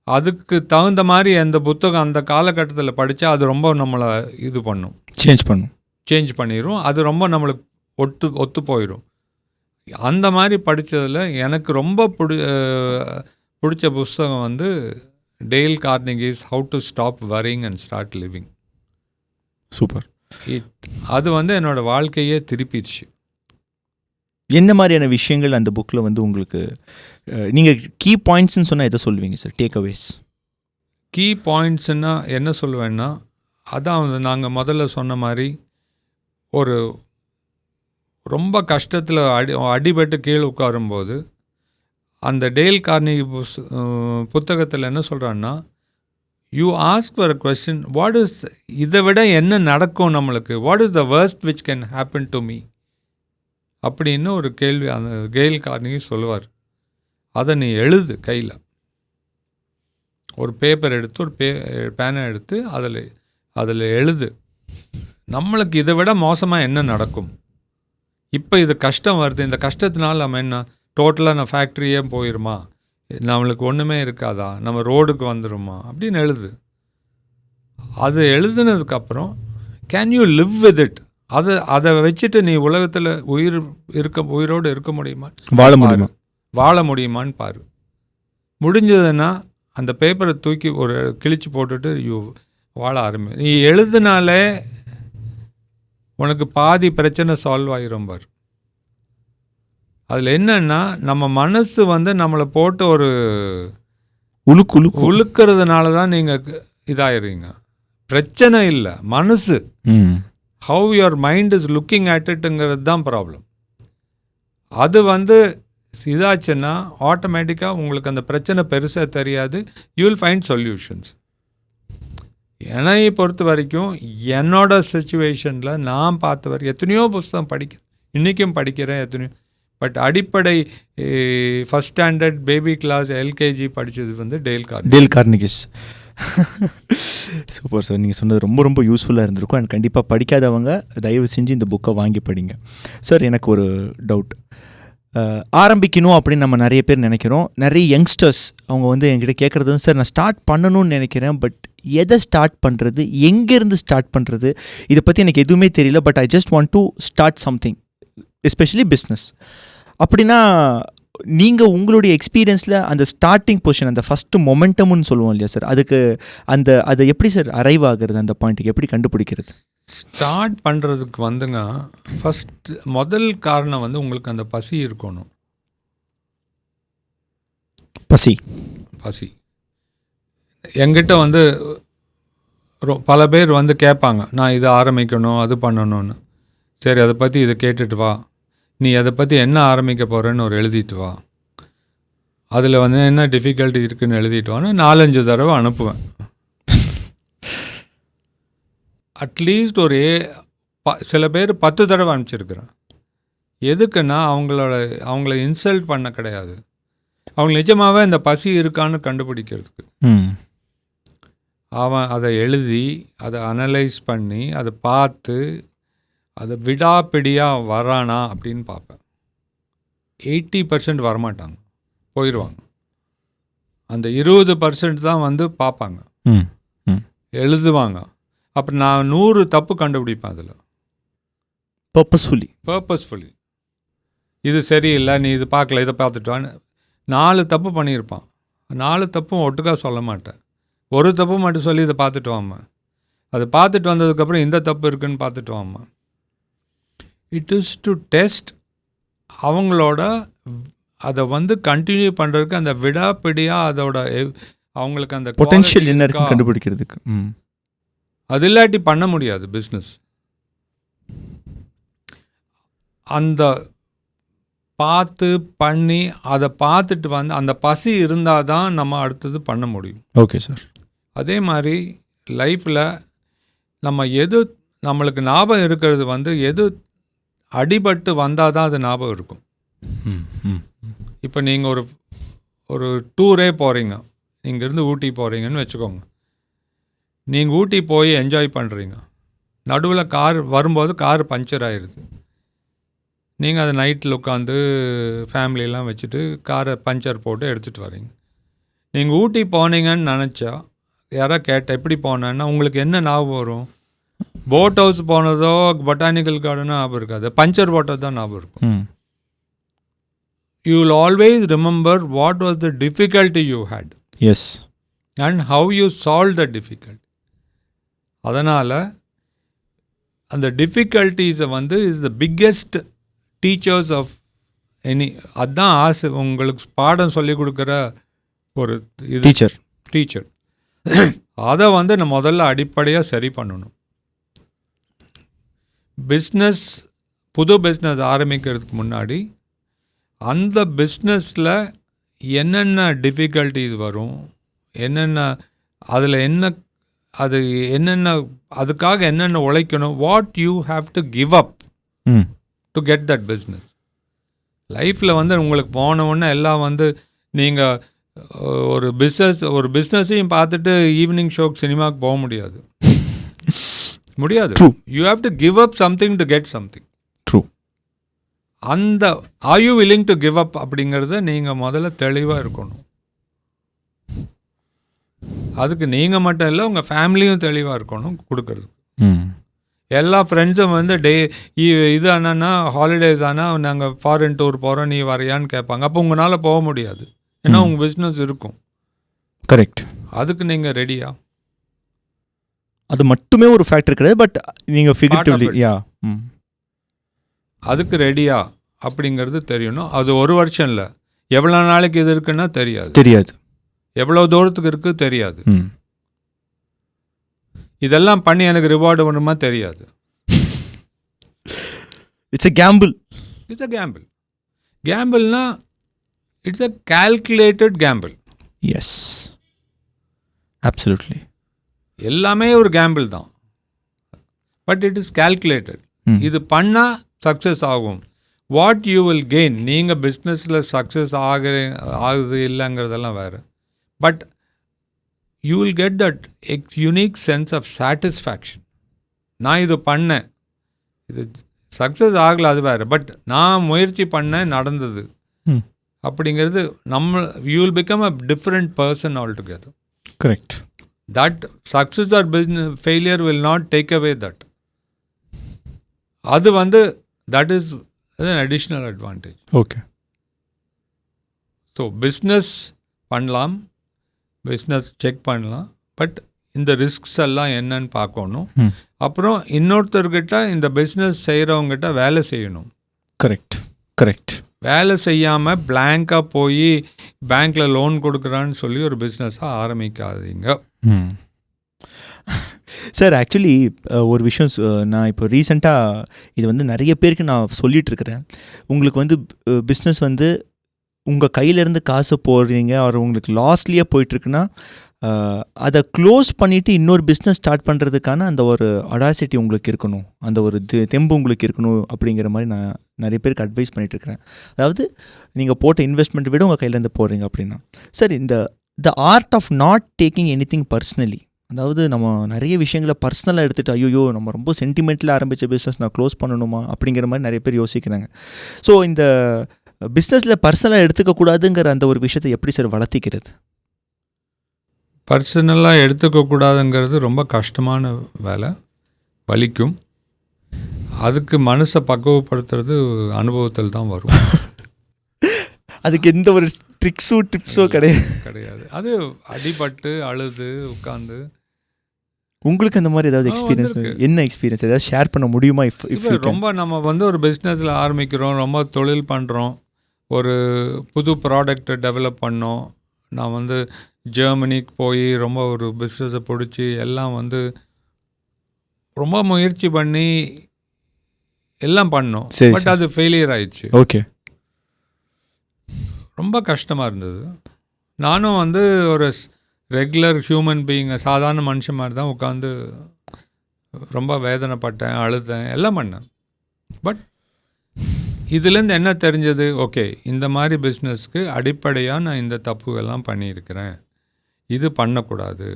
S1: அதுக்கு தகுந்த மாதிரி அந்த புத்தகம் அந்த காலகட்டத்தில் படித்தா அது ரொம்ப நம்மளை இது பண்ணும், சேஞ்ச் பண்ணிடும். அது ரொம்ப நம்மளுக்கு ஒத்து போயிடும். அந்த மாதிரி படித்ததில் எனக்கு ரொம்ப பிடிச்ச புஸ்தகம் வந்து Dale Carnegie's how to stop worrying and start living.
S2: Super.
S1: அது வந்து என்னோடய வாழ்க்கையே திருப்பிடுச்சு.
S2: எந்த மாதிரியான விஷயங்கள் அந்த புக்கில் வந்து உங்களுக்கு நீங்கள் கீ பாயிண்ட்ஸ்ன்னு சொன்னால் எதை சொல்லுவீங்க சார்? டேக்அவேஸ்
S1: கீ பாயிண்ட்ஸ்ன்னா என்ன சொல்லுவேன்னா, அதான் வந்து நாங்கள் முதல்ல சொன்ன மாதிரி ஒரு ரொம்ப கஷ்டத்தில் அடிபட்டு கீழே உட்காரும்போது அந்த டேல் கார்னெகி புத்தகத்தில் என்ன சொல்கிறான்னா, you ask for a question, what is, இதை விட என்ன நடக்கும் நம்மளுக்கு, what is the worst which can happen to me அப்படின்னு ஒரு கேள்வி அந்த டேல் கார்னெகி சொல்லுவார். அதை நீ எழுது, கையில் ஒரு பேப்பர் எடுத்து ஒரு பேனை எடுத்து அதில் எழுது, நம்மளுக்கு இதை விட மோசமாக என்ன நடக்கும், இப்போ இது கஷ்டம் வருது, இந்த கஷ்டத்தினால நம்ம என்ன டோட்டலாக நான் ஃபேக்ட்ரியே போயிடுமா, நம்மளுக்கு ஒன்றுமே இருக்காதா, நம்ம ரோடுக்கு வந்துடுமா அப்படின்னு எழுது. அது எழுதுனதுக்கப்புறம் can you live with it, அதை வச்சுட்டு நீ உலகத்தில் உயிரோடு இருக்க முடியுமா, வாழ முடியுமான்னு பாரு. முடிஞ்சதுன்னா அந்த பேப்பரை தூக்கி ஒரு கிழிச்சு போட்டுட்டு வாழ ஆரம்பி. நீ எழுதுனாலே உனக்கு பாதி பிரச்சனை சால்வ் ஆகிரும் பார். அதில் என்னன்னா நம்ம மனசு வந்து நம்மளை போட்டு ஒரு உழுக்கிறதுனால தான் நீங்கள் இதாகிறீங்க. பிரச்சனை இல்லை, மனசு how your mind is looking at இட்டுங்கிறது தான் ப்ராப்ளம். அது வந்து இதாச்சுன்னா ஆட்டோமேட்டிக்காக உங்களுக்கு அந்த பிரச்சனை பெருசாக தெரியாது. You will find solutions. என்னை பொறுத்த வரைக்கும் என்னோட சுச்சுவேஷனில் நான் பார்த்த வரைக்கும் எத்தனையோ புஸ்தகம் படிக்கிறேன், இன்றைக்கும் படிக்கிறேன் எத்தனையோ. பட் அடிப்படை first standard baby class LKG படித்தது வந்து டேல்
S2: கார்னிகிஸ். சூப்பர் சார், நீங்கள் சொன்னது ரொம்ப ரொம்ப யூஸ்ஃபுல்லாக இருந்திருக்கும். அண்ட் கண்டிப்பாக படிக்காதவங்க தயவு செஞ்சு இந்த புக்கை வாங்கி படிங்க. சார், எனக்கு ஒரு டவுட். ஆரம்பிக்கணும் அப்படின்னு நம்ம நிறைய பேர் நினைக்கிறோம். நிறைய யங்ஸ்டர்ஸ் அவங்க வந்து என்கிட்ட கேட்குறது வந்து, சார் நான் ஸ்டார்ட் பண்ணணும்னு நினைக்கிறேன், பட் எதை ஸ்டார்ட் பண்ணுறது, எங்கேருந்து ஸ்டார்ட் பண்ணுறது, இதை பற்றி எனக்கு எதுவுமே தெரியல, but I just want to start something, especially business. அப்படின்னா நீங்கள் உங்களுடைய எக்ஸ்பீரியன்ஸில் அந்த ஸ்டார்டிங் பொசிஷன், அந்த ஃபஸ்ட்டு மொமெண்டம்னு சொல்லுவோம் இல்லையா சார், அதுக்கு அதை எப்படி சார் அரைவ் ஆகுறது, அந்த பாயிண்ட்டுக்கு எப்படி கண்டுபிடிக்கிறது?
S1: ஸ்டார்ட் பண்ணுறதுக்கு வந்துங்க முதல் காரணம் வந்து உங்களுக்கு அந்த பசி இருக்கணும். பசி என்கிட்ட வந்து பல பேர் வந்து கேட்பாங்க, நான் இதை ஆரம்பிக்கணும் அது பண்ணணும்னு. சரி, அதை பற்றி இதை கேட்டுட்டு வா, நீ அதை பற்றி என்ன ஆரம்பிக்க போகிறேன்னு ஒரு எழுதிட்டு வா, அதில் வந்து என்ன டிஃபிகல்ட்டி இருக்குதுன்னு எழுதிட்டு வான்னு 4-5 தடவை அனுப்புவேன். அட்லீஸ்ட் ஒரு சில பேர் 10 தடவை அனுப்பிச்சிருக்கிறேன். எதுக்குன்னா அவங்கள இன்சல்ட் பண்ண கிடையாது, அவங்க நிஜமாகவே இந்த பசி இருக்கான்னு கண்டுபிடிக்கிறதுக்கு. அவன் அதை எழுதி அதை அனலைஸ் பண்ணி அதை பார்த்து அதை விடாப்பிடியாக வரானா அப்படின்னு பார்ப்பேன். 80% வரமாட்டாங்க, போயிடுவாங்க. அந்த 20% தான் வந்து பார்ப்பாங்க, எழுதுவாங்க. அப்புறம் நான் 100 தப்பு கண்டுபிடிப்பேன் அதில், பர்பஸ்ஃபுல்லி. இது சரியில்லை, நீ இது பார்க்கல, இதை பார்த்துட்டான்னு 4 தப்பு பண்ணியிருப்பான். 4 தப்பும் ஒட்டுக்காக சொல்ல மாட்டேன், ஒரு தப்பு மட்டும் சொல்லி இதை பார்த்துட்டு வாம்மா, அதை பார்த்துட்டு வந்ததுக்கப்புறம் இந்த தப்பு இருக்குன்னு பார்த்துட்டு வாம்மா. இட் இஸ் டு டெஸ்ட் அவங்களோட அதை வந்து கண்டினியூ பண்ணுறதுக்கு அந்த விடாப்பிடியாக அதோட அவங்களுக்கு அந்த
S2: பொட்டென்ஷியல் என்ன இருக்குன்னு கண்டுபிடிக்கிறதுக்கு.
S1: அது இல்லாட்டி பண்ண முடியாது பிஸ்னஸ். அந்த பார்த்து பண்ணி அதை பார்த்துட்டு வந்து அந்த பசி இருந்தால் தான் நம்ம அடுத்தது பண்ண முடியும்.
S2: Okay sir.
S1: அதே மாதிரி லைஃப்பில் நம்ம எது நம்மளுக்கு ஞாபகம் இருக்கிறது வந்து எது அடிபட்டு வந்தால் தான் அது ஞாபகம் இருக்கும். இப்போ நீங்கள் ஒரு டூரே போகிறீங்க, இங்கேருந்து ஊட்டி போகிறீங்கன்னு வச்சுக்கோங்க. நீங்கள் ஊட்டி போய் என்ஜாய் பண்ணுறீங்க, நடுவில் கார் வரும்போது கார் பஞ்சர் ஆகிடுது. நீங்கள் அதை நைட்டில் உட்காந்து ஃபேமிலியெலாம் வச்சுட்டு காரை பஞ்சர் போட்டு எடுத்துகிட்டு வரீங்க. நீங்கள் ஊட்டி போனீங்கன்னு நினச்சா யாராவது கேட்டால் எப்படி போனேன்னா உங்களுக்கு என்ன ஞாபகம் வரும்? போட் ஹவுஸ் போனதோ பொட்டானிக்கல் கார்டனோ ஞாபகம் இருக்காது, பஞ்சர் போட்டது தான் ஞாபகம் இருக்கும். You will always remember what was the difficulty you had,
S2: yes,
S1: and how you solve the difficulty. அதனால் அந்த டிஃபிகல்ட்டிஸை வந்து is the biggest teachers of any. அதுதான் ஆசை, உங்களுக்கு பாடம் சொல்லிக் கொடுக்குற ஒரு இது டீச்சர். அதை வந்து நம்ம முதல்ல அடிப்படையாக சரி பண்ணணும். புது பிஸ்னஸ் ஆரம்பிக்கிறதுக்கு முன்னாடி அந்த பிஸ்னஸில் என்னென்ன டிஃபிகல்ட்டிஸ் வரும், அதில் அதுக்காக என்னென்ன உழைக்கணும், what you have to give up to get that business. லைஃப்பில் வந்து உங்களுக்கு போனவுடனே எல்லாம் வந்து நீங்கள் ஒரு பிஸ்னஸையும் பார்த்துட்டு ஈவினிங் ஷோக்கு சினிமாவுக்கு போக முடியாது. You have to give up something to get something. அந்த are you willing to give up அப்படிங்கிறத நீங்கள் முதல்ல தெளிவாக இருக்கணும். அதுக்கு நீங்கள் மட்டும் இல்லை, உங்கள் ஃபேமிலியும் தெளிவாக இருக்கணும் கொடுக்கறதுக்கு. எல்லா ஃப்ரெண்ட்ஸும் வந்து இது என்னன்னா ஹாலிடேஸ் ஆனால் நாங்கள் ஃபாரின் டூர் போகிறோம், நீ வரையான்னு கேட்பாங்க. அப்போ உங்களால் போக முடியாது, ஏன்னா உங்கள் பிஸ்னஸ் இருக்கும்.
S2: கரெக்ட்.
S1: அதுக்கு நீங்கள் ரெடியா?
S2: அது மட்டுமே ஒரு ஃபேக்டர் கிடையாது, பட் நீங்கள் ஃபிகரேட்டிவ்லி
S1: அதுக்கு ரெடியா அப்படிங்கிறது தெரியணும். அது ஒரு வருஷம் இல்லை, எவ்வளோ நாளைக்கு இது இருக்குன்னா தெரியாது, எவ்வளோ தூரத்துக்கு இருக்குது தெரியாது. இதெல்லாம் பண்ணி எனக்கு ரிவார்டு வேணுமா தெரியாது.
S2: It's a gamble.
S1: It's a gamble. கேம்பிள்னா it's a calculated gamble.
S2: Yes, absolutely.
S1: எல்லாமே ஒரு கேம்பிள் தான், பட் இட் இஸ் கால்குலேட்டட். இது பண்ணால் சக்ஸஸ் ஆகும். வாட் யூ வில் கெயின், நீங்கள் பிஸ்னஸில் சக்ஸஸ் ஆகுது இல்லைங்கிறதெல்லாம் வேறு. But you will get that unique sense of satisfaction. நான் இது பண்ணேன், இது சக்ஸஸ் ஆகலை அது வேறு, பட் நான் முயற்சி பண்ணேன், நடந்தது அப்படிங்கிறது நம்ம you will become a different person all together.
S2: Correct.
S1: That success R business failure will not take away that. அது வந்து that is an additional advantage.
S2: Okay.
S1: So business பண்ணலாம், பிஸ்னஸ் செக் பண்ணலாம், பட் இந்த ரிஸ்க்ஸ் எல்லாம் என்னன்னு பார்க்கணும். அப்புறம் இன்னொருத்தர்கிட்ட இந்த பிஸ்னஸ் செய்கிறவங்ககிட்ட வேலை செய்யணும்.
S2: Correct correct.
S1: வேலை செய்யாமல் பிளாங்காக போய் பேங்க்கில் லோன் கொடுக்குறான்னு சொல்லி ஒரு பிஸ்னஸாக ஆரம்பிக்காதீங்க.
S2: சார், ஆக்சுவலி ஒரு விஷயம் நான் இப்போ ரீசெண்டாக இது வந்து நிறைய பேருக்கு நான் சொல்லிகிட்ருக்கிறேன். உங்களுக்கு வந்து பிஸ்னஸ் வந்து உங்கள் கையிலேருந்து காசு போடுறீங்க, அவர் உங்களுக்கு லாஸ்ட்லியே போயிட்டுருக்குன்னா அதை க்ளோஸ் பண்ணிவிட்டு இன்னொரு பிஸ்னஸ் ஸ்டார்ட் பண்ணுறதுக்கான அந்த ஒரு அடாசிட்டி உங்களுக்கு இருக்கணும், அந்த ஒரு தெம்பு உங்களுக்கு இருக்கணும் அப்படிங்கிற மாதிரி நான் நிறைய பேருக்கு அட்வைஸ் பண்ணிகிட்ருக்கிறேன். அதாவது நீங்கள் போட்ட இன்வெஸ்ட்மெண்ட் விட உங்கள் கையிலேருந்து போடுறீங்க அப்படின்னா. Sir, the art of not taking any thing personally, அதாவது நம்ம நிறைய விஷயங்களை பர்சனலாக எடுத்துகிட்டு ஐயோ நம்ம ரொம்ப சென்டிமெண்ட்டில் ஆரம்பித்த பிஸ்னஸ் நான் க்ளோஸ் பண்ணணுமா அப்படிங்கிற மாதிரி நிறைய பேர் யோசிக்கிறாங்க. ஸோ இந்த பிஸ்னஸில் பர்சனலாக எடுத்துக்கக்கூடாதுங்கிற அந்த ஒரு விஷயத்தை எப்படி சார் வளர்த்திக்கிறது?
S1: பர்சனலாக எடுத்துக்கக்கூடாதுங்கிறது ரொம்ப கஷ்டமான வேலை, வலிக்கும். அதுக்கு மனசை பக்குவப்படுத்துறது அனுபவத்தில் தான் வரும்.
S2: அதுக்கு எந்த ஒரு டிப்ஸோ கிடையாது.
S1: அது அடிபட்டு அழுது உட்காந்து.
S2: உங்களுக்கு அந்த மாதிரி ஏதாவது எக்ஸ்பீரியன்ஸ், என்ன எக்ஸ்பீரியன்ஸ் ஏதாவது ஷேர் பண்ண முடியுமா?
S1: ரொம்ப நம்ம வந்து ஒரு பிஸ்னஸில் ஆரம்பிக்கிறோம், ரொம்ப தொழில் பண்ணுறோம், ஒரு புது ப்ராடக்டை டெவலப் பண்ணோம். நான் வந்து ஜெர்மனிக்கு போய் ரொம்ப ஒரு பிஸ்னஸை பிடிச்சி எல்லாம் வந்து ரொம்ப முயற்சி பண்ணி எல்லாம் பண்ணோம், பட் அது ஃபெயிலியர் ஆயிடுச்சு.
S2: ஓகே.
S1: ரொம்ப கஷ்டமாக இருந்தது. நானும் வந்து ஒரு ரெகுலர் ஹியூமன் பீயிங், சாதாரண மனுஷன் மாதிரி தான் உட்காந்து ரொம்ப வேதனைப்பட்டேன், அழுதேன், எல்லாம் பண்ணேன். பட் இதுலேருந்து என்ன தெரிஞ்சது, ஓகே இந்த மாதிரி பிஸ்னஸ்க்கு அடிப்படையாக நான் இந்த தப்புகள்லாம் பண்ணியிருக்கிறேன், இது பண்ணக்கூடாது.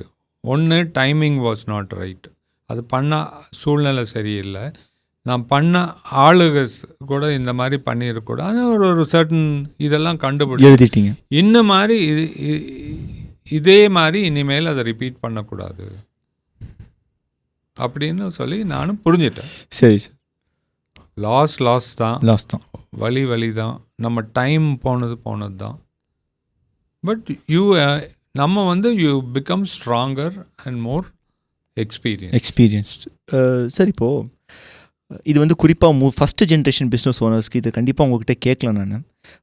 S1: ஒன்று, டைமிங் வாஸ் நாட் ரைட், அது பண்ண சூழ்நிலை சரியில்லை. நான் பண்ண ஆளுக கூட இந்த மாதிரி பண்ணியிருக்கூடாது. ஒரு சர்டன் இதெல்லாம் கண்டுபிடிச்சிட்டீங்க. இன்னும் மாதிரி இதே மாதிரி இனிமேல் அதை ரிப்பீட் பண்ணக்கூடாது அப்படின்னு சொல்லி நானும் புரிஞ்சிட்டேன்.
S2: சரி சார்.
S1: லாஸ் தான், வலி தான், நம்ம டைம் போனது தான். பட் நம்ம வந்து you become stronger and more experienced.
S2: Sir, இப்போது இது வந்து குறிப்பாக ஃபஸ்ட்டு ஜென்ரேஷன் பிஸ்னஸ் ஓனர்ஸ்க்கு இது கண்டிப்பாக உங்கள்கிட்ட கேட்கலாம். நான்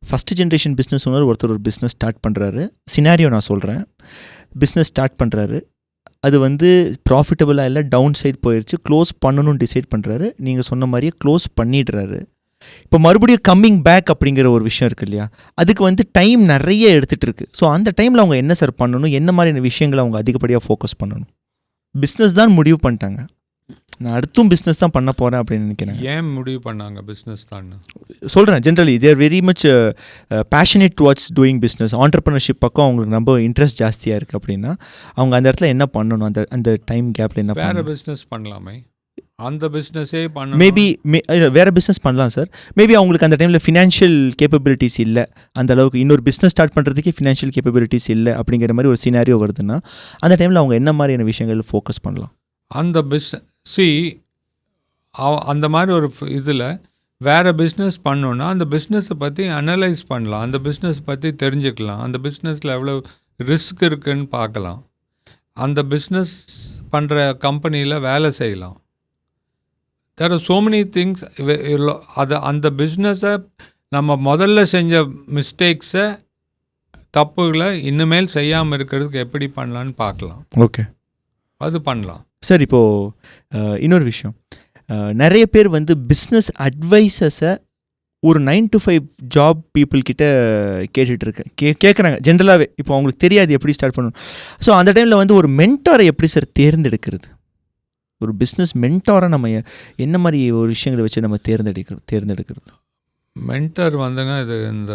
S2: ஃபஸ்ட்டு ஜென்ரேஷன் பிஸ்னஸ் ஓனர் ஒருத்தர் ஒரு பிஸ்னஸ் ஸ்டார்ட் பண்ணுறாரு, சினாரியோ நான் சொல்கிறேன். பிஸ்னஸ் ஸ்டார்ட் பண்ணுறாரு, அது வந்து ப்ராஃபிட்டபுளாக இல்லை, டவுன் சைட் போயிடுச்சு, க்ளோஸ் பண்ணணும்னு டிசைட் பண்ணுறாரு. நீங்கள் சொன்ன மாதிரியே க்ளோஸ் பண்ணிடுறாரு. இப்போ மறுபடியும் கம்மிங் பேக் அப்படிங்கிற ஒரு விஷயம் இருக்குது இல்லையா, அதுக்கு வந்து டைம் நிறைய எடுத்துகிட்டு இருக்குது. ஸோ அந்த டைமில் அவங்க என்ன சார் பண்ணணும், என்ன மாதிரியான விஷயங்களை அவங்க அதிகப்படியாக ஃபோக்கஸ் பண்ணணும்? பிஸ்னஸ் தான் முடிவு பண்ணிட்டாங்க, நான் அடுத்தும் பிஸ்னஸ் தான் பண்ண போகிறேன் அப்படின்னு நினைக்கிறேன்.
S1: ஏன் முடிவு பண்ணாங்க பிஸ்னஸ் தான்
S2: சொல்கிறேன். Generally they are very much passionate towards doing business, entrepreneurship பக்கம் அவங்களுக்கு ரொம்ப இன்ட்ரெஸ்ட் ஜாஸ்தியாக இருக்குது அப்படின்னா அவங்க அந்த இடத்துல என்ன பண்ணணும்? அந்த டைம் கேப்பில் என்ன
S1: வேறு பிஸ்னஸ் பண்ணலாமே, அந்த பிஸ்னஸே பண்ண
S2: மேபி வேறு பிஸ்னஸ் பண்ணலாம் சார். மேபி அவங்களுக்கு அந்த டைமில் ஃபினான்ஷியல் கேப்பபிலிட்டிஸ் இல்லை, அந்த அளவுக்கு இன்னொரு பிஸ்னஸ் ஸ்டார்ட் பண்ணுறதுக்கே ஃபினான்ஷியல் கேப்பபிலிட்டிஸ் இல்லை அப்படிங்கிற மாதிரி ஒரு சினாரியோ வருதுன்னா அந்த டைமில் அவங்க என்ன மாதிரியான விஷயங்கள் ஃபோக்கஸ் பண்ணலாம்?
S1: அந்த அந்த மாதிரி ஒரு இதில் வேறு பிஸ்னஸ் பண்ணோன்னா அந்த பிஸ்னஸை பற்றி அனலைஸ் பண்ணலாம், அந்த பிஸ்னஸ் பற்றி தெரிஞ்சுக்கலாம், அந்த பிஸ்னஸில் எவ்வளோ ரிஸ்க் இருக்குதுன்னு பார்க்கலாம், அந்த பிஸ்னஸ் பண்ணுற கம்பெனியில் வேலை செய்யலாம். There are so many things. அந்த பிஸ்னஸை நம்ம முதல்ல செஞ்ச மிஸ்டேக்ஸை, தப்புகளை இனிமேல் செய்யாமல் இருக்கிறதுக்கு எப்படி பண்ணலான்னு பார்க்கலாம்.
S2: ஓகே,
S1: அது பண்ணலாம்
S2: சார். இப்போது இன்னொரு விஷயம், நிறைய பேர் வந்து பிஸ்னஸ் அட்வைசஸை ஒரு 9 to 5 ஜாப் பீப்புள் கிட்ட கேட்டுட்ருக்கேன் கேட்குறாங்க ஜென்ரலாகவே. இப்போ அவங்களுக்கு தெரியாது எப்படி ஸ்டார்ட் பண்ணணும். ஸோ அந்த டைமில் வந்து ஒரு மென்டாரை எப்படி சார் தேர்ந்தெடுக்கிறது? ஒரு பிஸ்னஸ் மென்டாரை நம்ம என்ன மாதிரி ஒரு விஷயங்களை வச்சு நம்ம தேர்ந்தெடுக்கிறது?
S1: மென்டர் வந்துங்க இது இந்த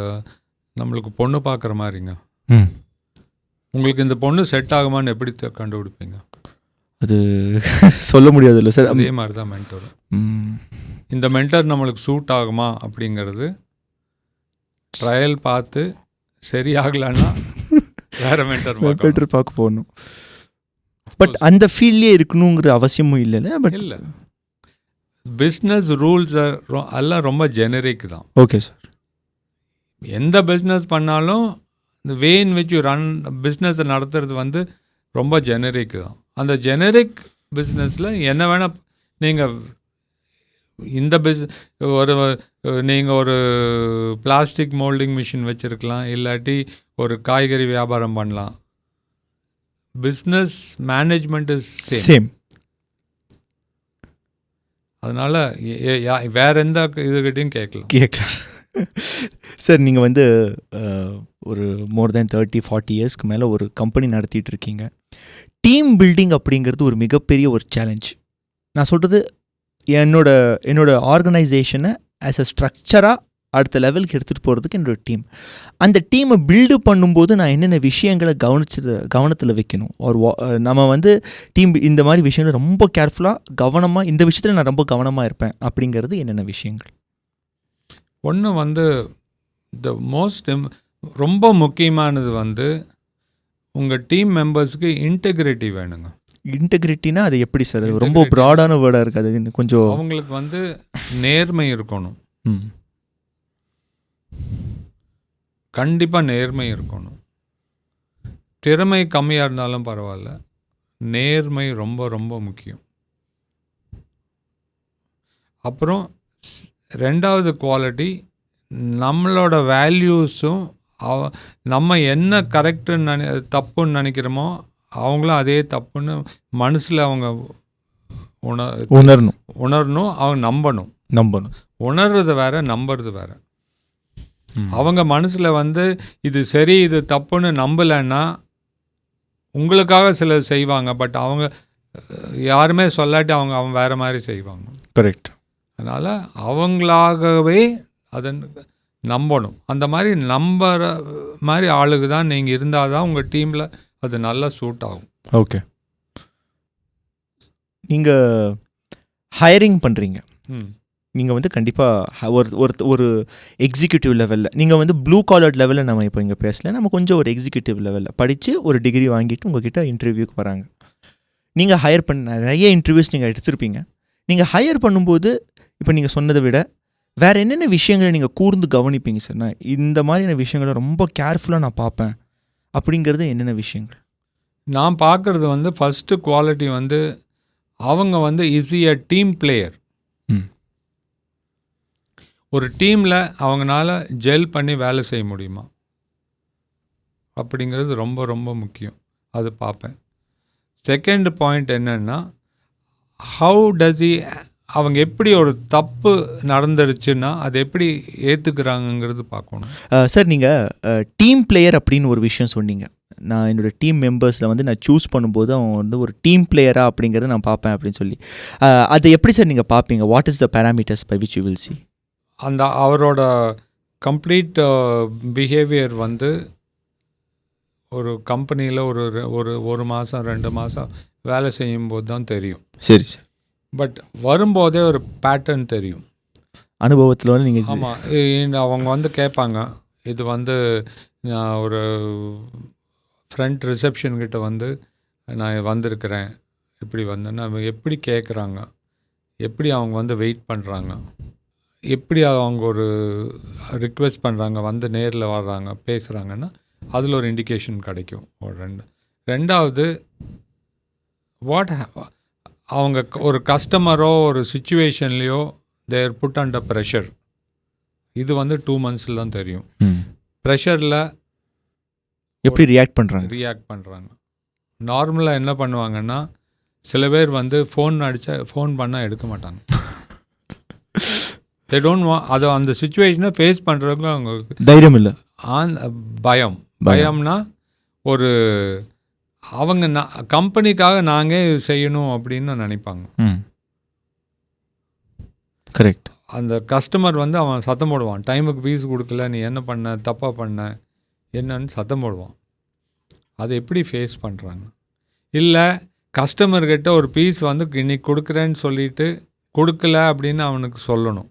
S1: நம்மளுக்கு பொண்ணு பார்க்குற மாதிரிங்க. உங்களுக்கு இந்த பொண்ணு செட் ஆகுமான்னு எப்படி கண்டுபிடிப்பீங்க?
S2: அது சொல்ல முடியாது இல்லை சார்.
S1: அதே மாதிரி தான் மென்டர். இந்த மென்டர் நம்மளுக்கு சூட் ஆகுமா அப்படிங்கிறது ட்ரையல் பார்த்து சரியாகலன்னா வேற மென்டர்
S2: பார்க்க போகணும். பட் அந்த ஃபீல்ட்லேயே இருக்கணுங்கிற அவசியமும் இல்லைல்ல. பட்
S1: இல்லை, பிஸ்னஸ் ரூல்ஸ் எல்லாம் ரொம்ப ஜெனரிக் தான்.
S2: Okay sir.
S1: எந்த பிஸ்னஸ் பண்ணாலும் இந்த வே இன் விச் யூ ரன் பிஸ்னஸை நடத்துறது வந்து ரொம்ப ஜெனரிக் தான். அந்த ஜெனரிக் பிஸ்னஸில் என்ன வேணால் நீங்கள் இந்த நீங்கள் ஒரு பிளாஸ்டிக் மோல்டிங் மிஷின் வச்சுருக்கலாம், இல்லாட்டி ஒரு காய்கறி வியாபாரம் பண்ணலாம். Business management is same. அதனால் வேற எந்த இதுகிட்டையும் கேட்கலாம்
S2: சார். நீங்கள் வந்து ஒரு மோர் தேன் 30-40 இயர்ஸ்க்கு மேலே ஒரு கம்பெனி நடத்திட்டு இருக்கீங்க. டீம் பில்டிங் அப்படிங்கிறது ஒரு மிகப்பெரிய ஒரு சேலஞ்ச். நான் சொல்கிறது என்னோட ஆர்கனைசேஷனை ஆஸ் அ ஸ்ட்ரக்சராக அடுத்த லெவலுக்கு எடுத்துகிட்டு போகிறதுக்கு என்னோடய டீம். அந்த டீமை பில்டு பண்ணும்போது நான் என்னென்ன விஷயங்களை கவனத்தில் வைக்கணும், ஒரு நம்ம வந்து டீம் இந்த மாதிரி விஷயங்கள் ரொம்ப கேர்ஃபுல்லாக கவனமாக இந்த விஷயத்தில் நான் ரொம்ப கவனமாக இருப்பேன் அப்படிங்கிறது என்னென்ன விஷயங்கள்?
S1: ஒன்று வந்து ரொம்ப முக்கியமானது வந்து உங்கள் டீம் மெம்பர்ஸுக்கு இன்டெகிரிட்டி வேணுங்க.
S2: இன்டெகிரிட்டினா அது எப்படி சார்? அது ரொம்ப ப்ராடான வேர்டாக இருக்குது. அது கொஞ்சம்
S1: அவங்களுக்கு வந்து நேர்மை இருக்கணும். கண்டிப்பாக நேர்மை இருக்கணும். திறமை கம்மியாக இருந்தாலும் பரவாயில்ல, நேர்மை ரொம்ப ரொம்ப முக்கியம். அப்புறம் ரெண்டாவது குவாலிட்டி, நம்மளோட வேல்யூஸும் நம்ம என்ன கரெக்டுன்னு தப்புன்னு நினைக்கிறோமோ அவங்களும் அதே தப்புன்னு மனசில் அவங்க உணரணும். அவங்க நம்பணும். உணர்றது வேற, நம்புறது வேற. அவங்க மனசில் வந்து இது சரி இது தப்புன்னு நம்பலைன்னா உங்களுக்காக சிலர் செய்வாங்க, பட் அவங்க யாருமே சொல்லாட்டி அவங்க வேற மாதிரி செய்வாங்க.
S2: கரெக்ட்.
S1: அதனால் அவங்களாகவே அதை நம்பணும். அந்த மாதிரி நம்புற மாதிரி ஆளுக்கு தான் நீங்கள் இருந்தால் தான் உங்கள் டீமில் அது நல்லா சூட் ஆகும்.
S2: ஓகே. நீங்கள் ஹையரிங் பண்ணுறீங்க. நீங்கள் வந்து கண்டிப்பாக ஒரு எக்ஸிக்யூட்டிவ் லெவலில், நீங்கள் வந்து ப்ளூ காலர் லெவலில் நம்ம இப்போ இங்கே பேசல, நம்ம கொஞ்சம் ஒரு எக்ஸிக்யூட்டிவ் லெவலில் படித்து ஒரு டிகிரி வாங்கிட்டு உங்ககிட்ட இன்டர்வியூக்கு வராங்க. நீங்கள் ஹையர் பண்ண நிறைய இன்டர்வியூஸ் நீங்கள் எடுத்திருப்பீங்க. நீங்கள் ஹையர் பண்ணும்போது இப்போ நீங்கள் சொன்னதை விட வேறு என்னென்ன விஷயங்களை நீங்கள் கூர்ந்து கவனிப்பீங்க சார்? நான் இந்த மாதிரியான விஷயங்களை ரொம்ப கேர்ஃபுல்லாக நான் பார்ப்பேன் அப்படிங்கிறது என்னென்ன விஷயங்கள்?
S1: நான் பார்க்குறது வந்து ஃபஸ்ட்டு குவாலிட்டி வந்து அவங்க வந்து இஸ் எ டீம் பிளேயர். ஒரு டீமில் அவங்களால ஜெல் பண்ணி வேலை செய்ய முடியுமா அப்படிங்கிறது ரொம்ப ரொம்ப முக்கியம். அது பார்ப்பேன். செகண்ட் பாயிண்ட் என்னென்னா, ஹவு டஸ் அவங்க எப்படி ஒரு தப்பு நடந்துருச்சுன்னா அதை எப்படி ஏற்றுக்கிறாங்கங்கிறது பார்க்கணும்.
S2: சார், நீங்கள் டீம் பிளேயர் அப்படின்னு ஒரு விஷயம் சொன்னீங்க. நான் என்னோடய டீம் மெம்பர்ஸில் வந்து நான் சூஸ் பண்ணும்போது அவன் வந்து ஒரு டீம் பிளேயராக அப்படிங்கிறத நான் பார்ப்பேன் அப்படின்னு சொல்லி, அதை எப்படி சார் நீங்கள் பார்ப்பீங்க? What is the parameters by which you will see?
S1: அந்த அவரோட கம்ப்ளீட் பிஹேவியர் வந்து ஒரு கம்பெனியில் ஒரு மாதம் 2 மாதம் வேலை செய்யும்போது தான் தெரியும்.
S2: சரி சார்.
S1: பட் வரும்போதே ஒரு பேட்டர்ன் தெரியும்
S2: அனுபவத்தில். நீங்கள்
S1: ஆமாம், அவங்க வந்து கேட்பாங்க. இது வந்து நான் ஒரு ஃப்ரண்ட் ரிசப்ஷன்கிட்ட வந்து நான் வந்திருக்கிறேன், இப்படி வந்தேன்னா எப்படி கேட்குறாங்க, எப்படி அவங்க வந்து வெயிட் பண்ணுறாங்க, எப்படி அவங்க ஒரு ரிக்வெஸ்ட் பண்ணுறாங்க, வந்து நேரில் வர்றாங்க, பேசுகிறாங்கன்னா அதில் ஒரு இண்டிகேஷன் கிடைக்கும். ரெண்டாவது அவங்க ஒரு கஸ்டமரோ ஒரு சுச்சுவேஷன்லேயோ தேர் புட் அண்டர் ப்ரெஷர். இது வந்து 2 months தான் தெரியும். ப்ரெஷரில்
S2: எப்படி ரியாக்ட் பண்ணுறாங்க.
S1: நார்மலாக என்ன பண்ணுவாங்கன்னா, சில பேர் வந்து ஃபோன் பண்ணால் எடுக்க மாட்டாங்க. தே டோன்ட் அதை அந்த சுச்சுவேஷனை ஃபேஸ் பண்ணுறதுக்கு அவங்களுக்கு
S2: தைரியம் இல்லை.
S1: பயம்னா ஒரு அவங்க கம்பெனிக்காக நாங்கள் இது செய்யணும் அப்படின்னு நினைப்பாங்க.
S2: கரெக்ட்.
S1: அந்த கஸ்டமர் வந்து அவன் சத்தம் போடுவான், டைமுக்கு பீஸ் கொடுக்கல, நீ என்ன பண்ண, தப்பாக பண்ண, என்னன்னு சத்தம் போடுவான். அதை எப்படி ஃபேஸ் பண்ணுறாங்க? இல்லை கஸ்டமர்கிட்ட ஒரு பீஸ் வந்து இன்னைக்கு கொடுக்குறேன்னு சொல்லிட்டு கொடுக்கல அப்படின்னு அவனுக்கு சொல்லணும்.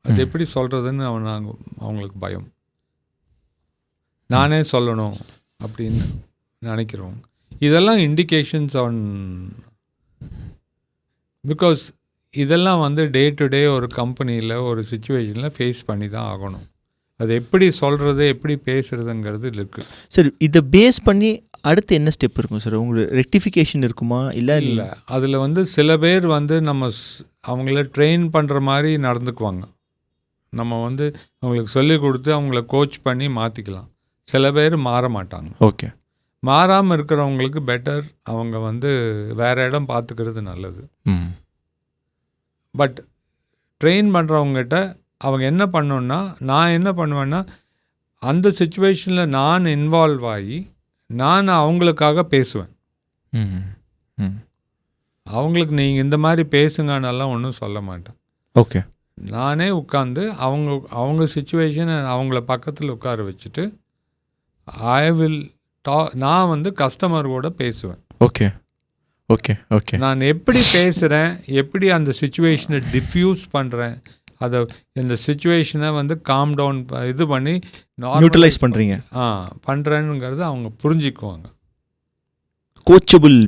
S1: அது எப்படி சொல்கிறதுன்னு அவங்களுக்கு பயம். நானே சொல்லணும் அப்படின்னு நினைக்கிறோம். இதெல்லாம் இண்டிகேஷன்ஸ் ஆன், பிகாஸ் இதெல்லாம் வந்து டே டு டே ஒரு கம்பெனியில் ஒரு சுச்சுவேஷனில் ஃபேஸ் பண்ணி தான் ஆகணும். அது எப்படி சொல்கிறது, எப்படி பேசுகிறதுங்கிறது இருக்குது.
S2: சார் இதை பேஸ் பண்ணி அடுத்து என்ன ஸ்டெப் இருக்கும் சார்? உங்களுக்கு ரெக்டிஃபிகேஷன் இருக்குமா? இல்லை
S1: அதில் வந்து சில பேர் வந்து நம்ம அவங்கள ட்ரெயின் பண்ணுற மாதிரி நடந்துக்குவாங்க. நம்ம வந்து அவங்களுக்கு சொல்லிக் கொடுத்து அவங்கள கோச் பண்ணி மாற்றிக்கலாம். சில பேர் மாற மாட்டாங்க.
S2: ஓகே.
S1: மாறாமல் இருக்கிறவங்களுக்கு பெட்டர் அவங்க வந்து வேறு இடம் பார்த்துக்கிறது நல்லது. பட் ட்ரெயின் பண்ணுறவங்ககிட்ட அவங்க என்ன பண்ணோன்னா, நான் என்ன பண்ணுவேன்னா அந்த சுச்சுவேஷனில் நான் இன்வால்வ் ஆகி நான் அவங்களுக்காக பேசுவேன். அவங்களுக்கு நீங்கள் இந்த மாதிரி பேசுங்கன்னெல்லாம் ஒன்றும் சொல்ல மாட்டேன்.
S2: ஓகே.
S1: நானே உட்காந்து அவங்க சுச்சுவேஷனை அவங்கள பக்கத்தில் உட்கார வச்சுட்டு நான் வந்து கஸ்டமர் கூட பேசுவேன்.
S2: Okay okay okay.
S1: நான் எப்படி பேசுகிறேன், எப்படி அந்த சுச்சுவேஷனை டிஃப்யூஸ் பண்ணுறேன், அதை இந்த சுச்சுவேஷனை வந்து காம் டவுன் இது பண்ணி
S2: நியூட்ரலைஸ் பண்ணுறீங்க
S1: பண்ணுறேனுங்கிறது அவங்க புரிஞ்சுக்குவாங்க.
S2: கோச்சபிள்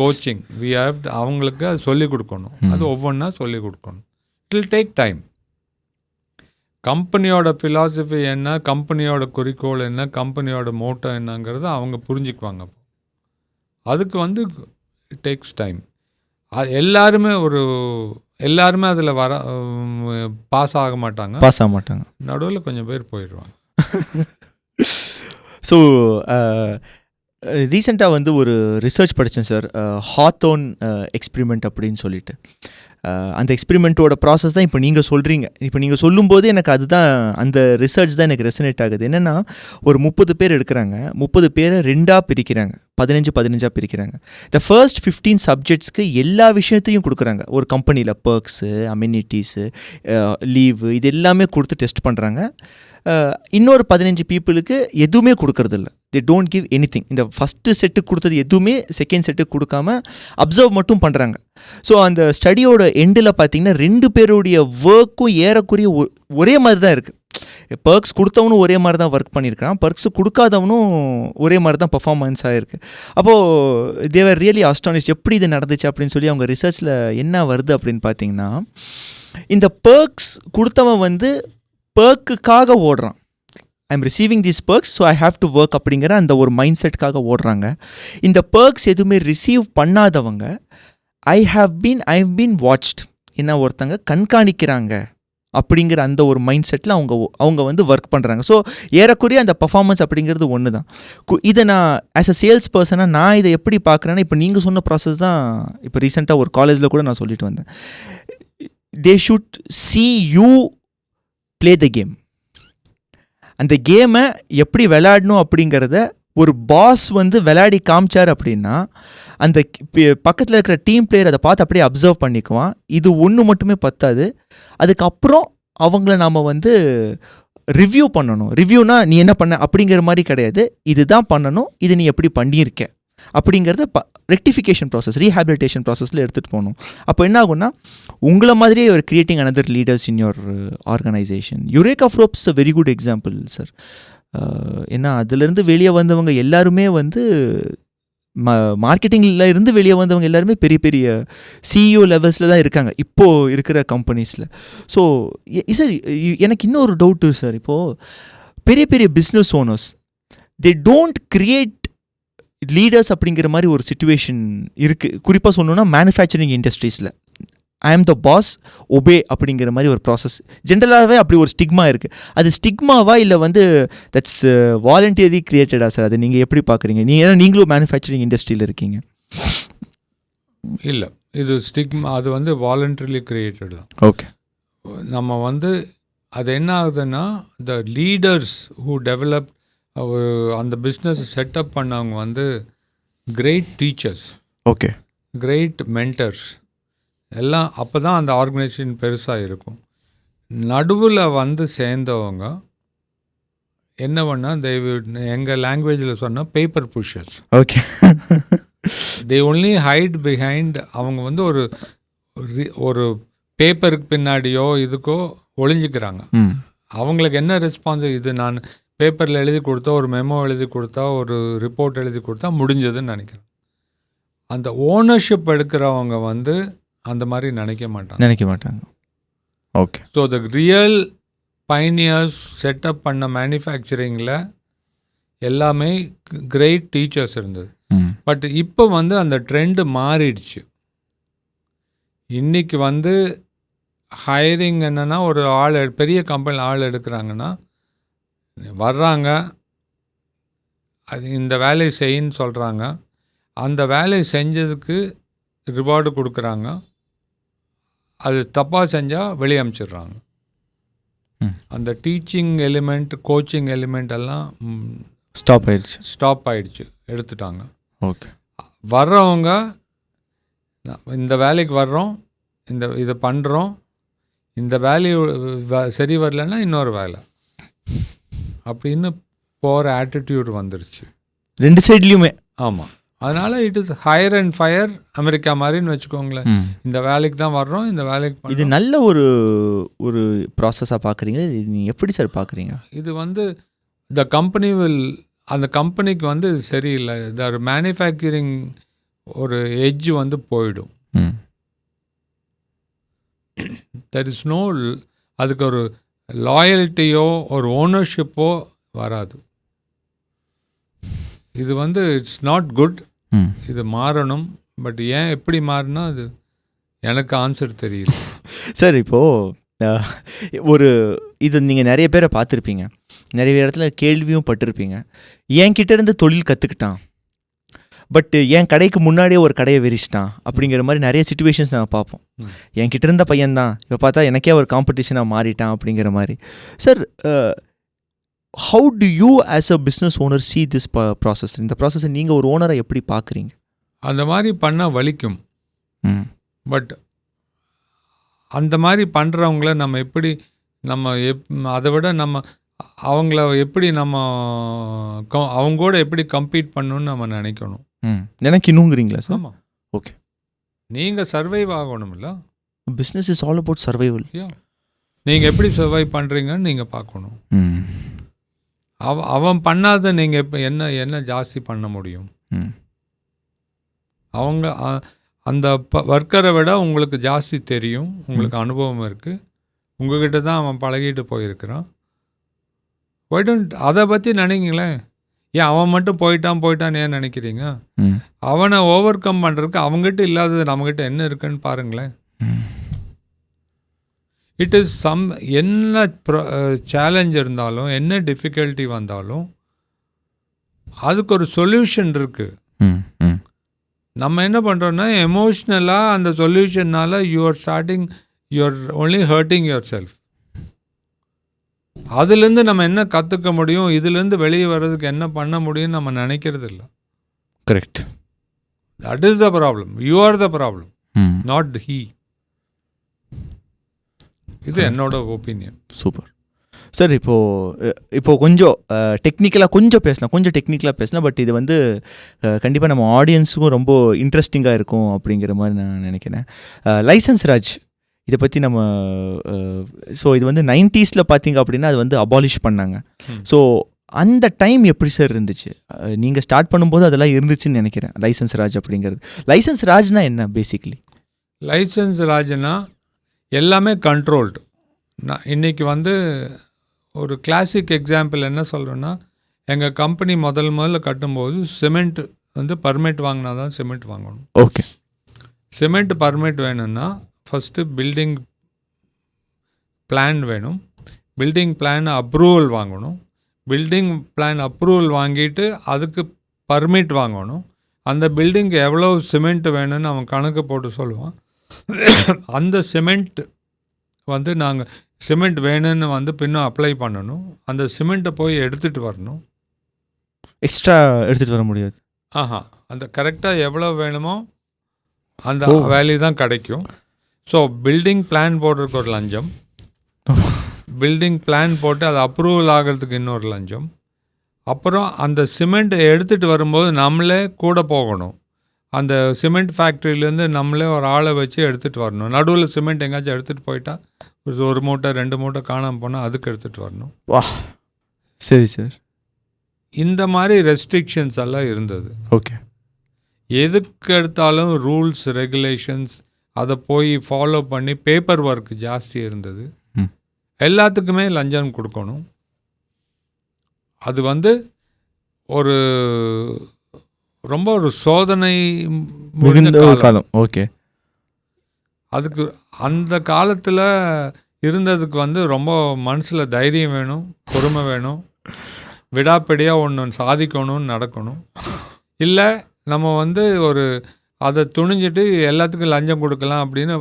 S1: கோச்சிங் வி ஹேவ் அவங்களுக்கு அது சொல்லிக் கொடுக்கணும். அது ஒவ்வொன்றா சொல்லிக் கொடுக்கணும். It will take time. கம்பெனியோட ஃபிலாசபி என்ன, கம்பெனியோட குறிக்கோள் என்ன, கம்பெனியோட மோட்டோ என்னங்கிறது அவங்க புரிஞ்சுக்குவாங்க. அதுக்கு வந்து இட் டேக்ஸ் டைம். எல்லாருமே அதில் பாஸ் ஆக மாட்டாங்க. நடுவில் கொஞ்சம் பேர் போயிடுவாங்க.
S2: ஸோ ரீசெண்டாக வந்து ஒரு ரிசர்ச் படித்தேன் சார், ஹாத்தோன் எக்ஸ்பிரிமெண்ட் அப்படின்னு சொல்லிட்டு. அந்த எக்ஸ்பிரிமெண்ட்டோட ப்ராசஸ் தான் இப்போ நீங்கள் சொல்கிறீங்க. இப்போ நீங்கள் சொல்லும்போது எனக்கு அதுதான், அந்த ரிசர்ச் தான் எனக்கு ரெசனேட் ஆகுது. என்னென்னா ஒரு 30 பேர் எடுக்கிறாங்க, 30 பேரை 2ஆக பிரிக்கிறாங்க, 15 பிரிக்கிறாங்க. இந்த ஃபர்ஸ்ட் 15 சப்ஜெக்ட்ஸ்க்கு எல்லா விஷயத்தையும் கொடுக்குறாங்க. ஒரு கம்பெனியில் பர்க்ஸு, அம்யூனிட்டிஸு, லீவு, இது எல்லாமே கொடுத்து டெஸ்ட் பண்ணுறாங்க. இன்னொரு 15 பீப்புளுக்கு எதுவுமே கொடுக்கறதில்ல. They don't give any thing. இந்த ஃபஸ்ட்டு செட்டுக்கு கொடுத்தது எதுவுமே செகண்ட் செட்டுக்கு கொடுக்காம அப்சர்வ் மட்டும் பண்ணுறாங்க. ஸோ அந்த ஸ்டடியோட எண்டில் பார்த்தீங்கன்னா 2 பேருடைய ஒர்க்கும் ஏறக்குறைய ஒரே மாதிரி தான் இருக்குது. பர்க்ஸ் கொடுத்தவனும் ஒரே மாதிரி தான் ஒர்க் பண்ணியிருக்கான், பர்க்ஸ் கொடுக்காதவனும் ஒரே மாதிரி தான் பர்ஃபார்மன்ஸ் ஆகிருக்கு. அப்போது தேவர் ரியலி அஸ்டானிஷ் எப்படி இது நடந்துச்சு அப்படின்னு சொல்லி அவங்க ரிசர்ச்சில் என்ன வருது அப்படின்னு பார்த்தீங்கன்னா, இந்த பர்க்ஸ் கொடுத்தவன் வந்து பர்க்குக்காக ஓடுறான். I am receiving these Berg's, so I have to work அப்படிங்கிற அந்த ஒரு மைண்ட் செட்காக ஓடுறாங்க. இந்த பர்க்ஸ் எதுவுமே ரிசீவ் பண்ணாதவங்க ஐ ஹவ் பீன் வாட்ச்ட், என்ன ஒருத்தங்க கண்காணிக்கிறாங்க அப்படிங்கிற அந்த ஒரு மைண்ட் செட்டில் அவங்க வந்து ஒர்க் பண்ணுறாங்க. ஸோ ஏறக்குறைய அந்த பர்ஃபார்மன்ஸ் அப்படிங்கிறது ஒன்று தான். இதை நான் ஆஸ் அ சேல்ஸ் பர்சனாக நான் இதை எப்படி பார்க்குறேன்னா, இப்போ நீங்கள் சொன்ன ப்ராசஸ் தான் இப்போ ரீசெண்டாக ஒரு காலேஜில் கூட நான் சொல்லிட்டு வந்தேன். They should see you play the game. அந்த கேமை எப்படி விளையாடணும் அப்படிங்கிறத ஒரு பாஸ் வந்து விளையாடி காமிச்சார் அப்படின்னா அந்த பக்கத்தில் இருக்கிற டீம் பிளேயர் அதை பார்த்து அப்படியே அப்சர்வ் பண்ணிக்குவான். இது ஒன்று மட்டுமே பத்தாது, அதுக்கப்புறம் அவங்கள நாம் வந்து ரிவ்யூ பண்ணணும். ரிவ்யூனா நீ என்ன பண்ண அப்படிங்கிற மாதிரி கிடையாது, இதுதான் பண்ணணும், இது நீ எப்படி பண்ணியிருக்க அப்படிங்கிறத ரெக்டிஃபிகேஷன் ப்ராசஸ், ரீஹாபிலிட்டேஷன் ப்ராசஸில் எடுத்துகிட்டு போகணும். அப்போ என்ன ஆகும்னா, உங்களை மாதிரியே ஒரு creating another leaders in your organisation. Eureka Forbes a very good example sir. ஏன்னா அதுலேருந்து வெளியே வந்தவங்க எல்லாருமே வந்து மார்க்கெட்டிங்கில் இருந்து வெளியே வந்தவங்க எல்லாருமே பெரிய பெரிய சிஇஓ லெவல்ஸில் தான் இருக்காங்க இப்போது இருக்கிற கம்பெனிஸில். ஸோ சார் எனக்கு இன்னொரு டவுட்டு சார், இப்போது பெரிய பெரிய business owners they don't create leaders அப்படிங்கிற மாதிரி ஒரு சிச்சுவேஷன் இருக்குது. குறிப்பாக சொல்லணுன்னா மேனுஃபேக்சரிங் இண்டஸ்ட்ரீஸில் ஐ ஆம் த பாஸ், ஒபே அப்படிங்கிற மாதிரி ஒரு ப்ராசஸ் ஜென்ரலாகவே அப்படி ஒரு ஸ்டிக்மா இருக்குது. அது ஸ்டிக்மாவா இல்லை வந்து தட்ஸ் வாலண்டியரி கிரியேட்டடா சார்? அது நீங்கள் எப்படி பார்க்குறீங்க? நீங்களும் மேனுஃபேக்சரிங் இண்டஸ்ட்ரியில் இருக்கீங்க.
S1: இல்லை, இது ஸ்டிக்மா, அது வந்து வாலண்டரிலி கிரியேட்டட் தான்.
S2: ஓகே.
S1: நம்ம வந்து அது என்ன ஆகுதுன்னா, த லீடர்ஸ் ஹூ டெவலப் அந்த பிஸ்னஸ் செட்டப் பண்ணவங்க வந்து great teachers,
S2: okay,
S1: great mentors எல்லாம். அப்போ தான் அந்த ஆர்கனைசேஷன் பெருசாக இருக்கும். நடுவில் வந்து சேர்ந்தவங்க என்ன பண்ணால், எங்கள் லாங்குவேஜில் சொன்னால் paper pushers.
S2: Okay.
S1: They only hide behind. அவங்க வந்து ஒரு பேப்பருக்கு பின்னாடியோ இதுக்கோ ஒளிஞ்சிக்கிறாங்க. அவங்களுக்கு என்ன ரெஸ்பான்ஸ், இது நான் பேப்பரில் எழுதி கொடுத்தா, ஒரு மெமோ எழுதி கொடுத்தா, ஒரு ரிப்போர்ட் எழுதி கொடுத்தா முடிஞ்சதுன்னு நினைக்கிறேன். அந்த ஓனர்ஷிப் எடுக்கிறவங்க வந்து அந்த மாதிரி நினைக்க மாட்டாங்க.
S2: Okay.
S1: So the real pioneers setup பண்ண மேனுஃபேக்சரிங்கில் எல்லாமே கிரேட் டீச்சர்ஸ் இருந்தது. பட் இப்போ வந்து அந்த ட்ரெண்டு மாறிடுச்சு. இன்றைக்கி வந்து ஹையரிங் என்னென்னா, ஒரு பெரிய கம்பெனியில் ஆள் எடுக்கிறாங்கன்னா வர்றாங்க, அது இந்த வேலையை செய்யின்னு சொல்கிறாங்க, அந்த வேலையை செஞ்சதுக்கு ரிவார்டு கொடுக்குறாங்க, அது தப்பாக செஞ்சால் வெளியே அனுப்பிச்சிடுறாங்க. அந்த டீச்சிங் எலிமெண்ட், கோச்சிங் எலிமெண்ட் எல்லாம் ஸ்டாப் ஆயிடுச்சு, எடுத்துட்டாங்க.
S2: ஓகே.
S1: வர்றவங்க இந்த வேலைக்கு வர்றோம், இதை பண்ணுறோம், இந்த வேலையை சரி வரலன்னா இன்னொரு வேலை அப்படின்னு போகிற ஆட்டிடியூட் வந்துருச்சு
S2: 2 சைட்லேயுமே.
S1: ஆமாம். அதனால் it is higher and fire, America மாதிரின்னு வச்சுக்கோங்களேன். இந்த வேலைக்கு தான் வர்றோம், இந்த வேலைக்கு. இது
S2: நல்ல ஒரு ப்ராசஸாக பார்க்குறீங்க. இது நீங்கள் எப்படி சார் பார்க்குறீங்க?
S1: இது வந்து த கம்பெனி அந்த கம்பெனிக்கு வந்து இது சரியில்லை. இது மேனுஃபேக்சரிங் ஒரு எட்ஜ் வந்து போயிடும். தெர் இஸ் நோ, அதுக்கு ஒரு லாயல்ட்டியோ ஒரு ஓனர்ஷிப்போ வராது. இது வந்து இட்ஸ் நாட் குட். இது மாறணும். பட் ஏன் எப்படி மாறினா அது எனக்கு ஆன்சர் தெரியல.
S2: சார் இப்போது இது நீங்கள் நிறைய பேரை பார்த்துருப்பீங்க, நிறைய இடத்துல கேள்வியும் பட்டிருப்பீங்க. என்கிட்ட இருந்து தொழில் கற்றுக்கிட்டான், பட் என் கடைக்கு முன்னாடியே ஒரு கடையை விரிச்சிட்டான் அப்படிங்கிற மாதிரி நிறைய சிச்சுவேஷன்ஸ் நாங்கள் பார்ப்போம். என்கிட்ட இருந்த பையன்தான் இப்போ பார்த்தா எனக்கே ஒரு காம்படிஷனாக மாறிட்டான் அப்படிங்கிற மாதிரி. Sir, how do you as a business owner see this process? இந்த ப்ராசஸை நீங்கள் ஒரு ஓனரை எப்படி பார்க்குறீங்க?
S1: அந்த மாதிரி பண்ணால் வலிக்கும். பட் அந்த மாதிரி பண்ணுறவங்கள நம்ம எப்படி அதை விட நம்ம அவங்கள எப்படி அவங்களோட எப்படி கம்பீட் பண்ணணும்னு நம்ம நினைக்கணும்.
S2: எனக்கு இன்னுங்கிறீங்களா சார்?
S1: ஆமாம்.
S2: ஓகே.
S1: நீங்கள் சர்வைவ் ஆகணும்ல.
S2: Business is all about survival.
S1: நீங்கள் எப்படி சர்வைவ் பண்ணுறீங்கன்னு நீங்கள் பார்க்கணும். அவன் பண்ணாத நீங்கள் இப்போ என்ன ஜாஸ்தி பண்ண முடியும்? அவங்க அந்த ஒர்க்கரை விட உங்களுக்கு ஜாஸ்தி தெரியும், உங்களுக்கு அனுபவம் இருக்குது, உங்ககிட்ட தான் அவன் பழகிட்டு போயிருக்கிறான். அதை பற்றி நினைங்களேன். ஏன் அவன் மட்டும் போயிட்டான்னு ஏன் நினைக்கிறீங்க? அவனை ஓவர் கம் பண்ணுறதுக்கு அவங்ககிட்ட இல்லாதது நம்மகிட்ட என்ன இருக்குன்னு பாருங்களேன். இட் இஸ் என்ன சேலஞ்ச் இருந்தாலும், என்ன டிஃபிகல்ட்டி வந்தாலும் அதுக்கு ஒரு சொல்யூஷன் இருக்குது. நம்ம என்ன பண்ணுறோன்னா, எமோஷ்னலாக அந்த சொல்யூஷனால் you are only hurting yourself. அதுலேருந்து நம்ம என்ன கற்றுக்க முடியும், இதுலேருந்து வெளியே வர்றதுக்கு என்ன பண்ண முடியும்னு நம்ம நினைக்கிறது இல்லை.
S2: Correct.
S1: That is the problem. You are the problem, not he. இது என்னோட ஒப்பீனியன்.
S2: Super sir. இப்போது கொஞ்சம் டெக்னிக்கலாக பேசலாம். பட் இது வந்து கண்டிப்பாக நம்ம ஆடியன்ஸுக்கும் ரொம்ப இன்ட்ரெஸ்டிங்காக இருக்கும் அப்படிங்கிற மாதிரி நான் நினைக்கிறேன். லைசன்ஸ் ராஜ் இதை பற்றி நம்ம ஸோ இது வந்து 90s பார்த்தீங்க அப்படின்னா அது வந்து அபாலிஷ் பண்ணாங்க. ஸோ அந்த டைம் எப்படி சார் இருந்துச்சு? நீங்கள் ஸ்டார்ட் பண்ணும்போது அதெல்லாம் இருந்துச்சுன்னு நினைக்கிறேன். லைசன்ஸ் ராஜ் அப்படிங்கிறது, லைசன்ஸ் ராஜ்னா என்ன பேசிக்லி?
S1: லைசன்ஸ் ராஜ்னா எல்லாமே கண்ட்ரோல்டு. நான் இன்றைக்கி வந்து ஒரு கிளாசிக் எக்ஸாம்பிள் என்ன சொல்கிறேன்னா, எங்கள் கம்பெனி முதல்ல கட்டும்போது சிமெண்ட் வந்து பர்மிட் வாங்கினா தான் சிமெண்ட் வாங்கணும்.
S2: ஓகே.
S1: சிமெண்ட் பர்மிட் வேணும்னா ஃபஸ்ட்டு பில்டிங் பிளான் வேணும். பில்டிங் பிளான் அப்ரூவல் வாங்கணும். பில்டிங் பிளான் அப்ரூவல் வாங்கிட்டு அதுக்கு பர்மிட் வாங்கணும். அந்த பில்டிங்க்கு எவ்வளோ சிமெண்ட் வேணும்னு அவன் கணக்கு போட்டு சொல்லுவான். அந்த சிமெண்ட் வந்து நாங்கள் சிமெண்ட் வேணும்னு வந்து பின்னும் அப்ளை பண்ணணும். அந்த சிமெண்ட்டை போய் எடுத்துகிட்டு வரணும்.
S2: எக்ஸ்ட்ரா எடுத்துகிட்டு வர முடியாது.
S1: அந்த கரெக்டாக எவ்வளோ வேணுமோ அந்த வேல்யூ தான் கிடைக்கும். ஸோ பில்டிங் பிளான் போடுறதுக்கு ஒரு லஞ்சம், பில்டிங் பிளான் போட்டு அது அப்ரூவல் ஆகிறதுக்கு இன்னொரு லஞ்சம், அப்புறம் அந்த சிமெண்ட்டை எடுத்துகிட்டு வரும்போது நம்மளே கூட போகணும். அந்த சிமெண்ட் ஃபேக்ட்ரியிலேருந்து நம்மளே ஒரு ஆளை வச்சு எடுத்துகிட்டு வரணும். நடுவில் சிமெண்ட் எங்கேயாச்சும் எடுத்துகிட்டு போயிட்டா ஒரு மூட்டை 2 மூட்டை காணாமல் போனால் அதுக்கு எடுத்துகிட்டு வரணும்.
S2: வா, சரி சார்.
S1: இந்த மாதிரி ரெஸ்ட்ரிக்ஷன்ஸ் எல்லாம் இருந்தது.
S2: ஓகே.
S1: எதுக்கு எடுத்தாலும் ரூல்ஸ் ரெகுலேஷன்ஸ் அதை போய் ஃபாலோ பண்ணி பேப்பர் ஒர்க் ஜாஸ்தி இருந்தது. எல்லாத்துக்குமே லஞ்சம் கொடுக்கணும். அது வந்து ஒரு ரொம்ப ஒரு சோதனை
S2: மிகுந்த காலம். ஓகே.
S1: அதுக்கு அந்த காலத்தில் இருந்ததுக்கு வந்து ரொம்ப மனசில் தைரியம் வேணும், பொறுமை வேணும், விடாப்பிடியாக ஒன்று சாதிக்கணும்னு நடக்கணும். இல்லை நம்ம வந்து ஒரு அதை துணிஞ்சிட்டு எல்லாத்துக்கும் லஞ்சம் கொடுக்கலாம் அப்படின்னு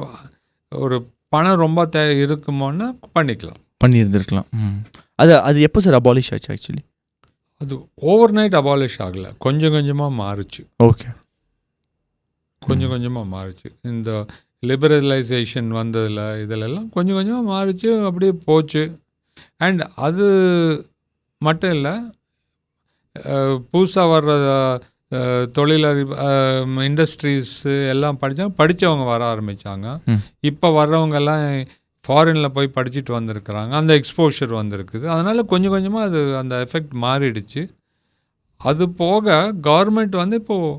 S1: ஒரு பணம் ரொம்ப இருக்குமோன்னு பண்ணியிருந்துருக்கலாம்.
S2: அது எப்போ சார் அபாலிஷ் ஆச்சு? ஆக்சுவலி
S1: அது ஓவர் நைட் அபாலிஷ் ஆகலை, கொஞ்சம் கொஞ்சமாக மாறுச்சு.
S2: ஓகே.
S1: கொஞ்சம் கொஞ்சமாக மாறுச்சு. இந்த லிபரலைசேஷன் வந்ததில் இதிலெல்லாம் கொஞ்சம் கொஞ்சமாக மாறிச்சு, அப்படியே போச்சு. அண்ட் அது மட்டும் இல்லை, புதுசாக வர்ற இண்டஸ்ட்ரீஸு எல்லாம் படித்தவங்க வர ஆரம்பித்தாங்க. இப்போ வர்றவங்கெல்லாம் ஃபாரினில் போய் படிச்சுட்டு வந்திருக்கிறாங்க, அந்த எக்ஸ்போஷர் வந்திருக்குது. அதனால் கொஞ்சம் கொஞ்சமாக அது அந்த எஃபெக்ட் மாறிடுச்சு. அது போக கவர்மெண்ட் வந்து இப்போது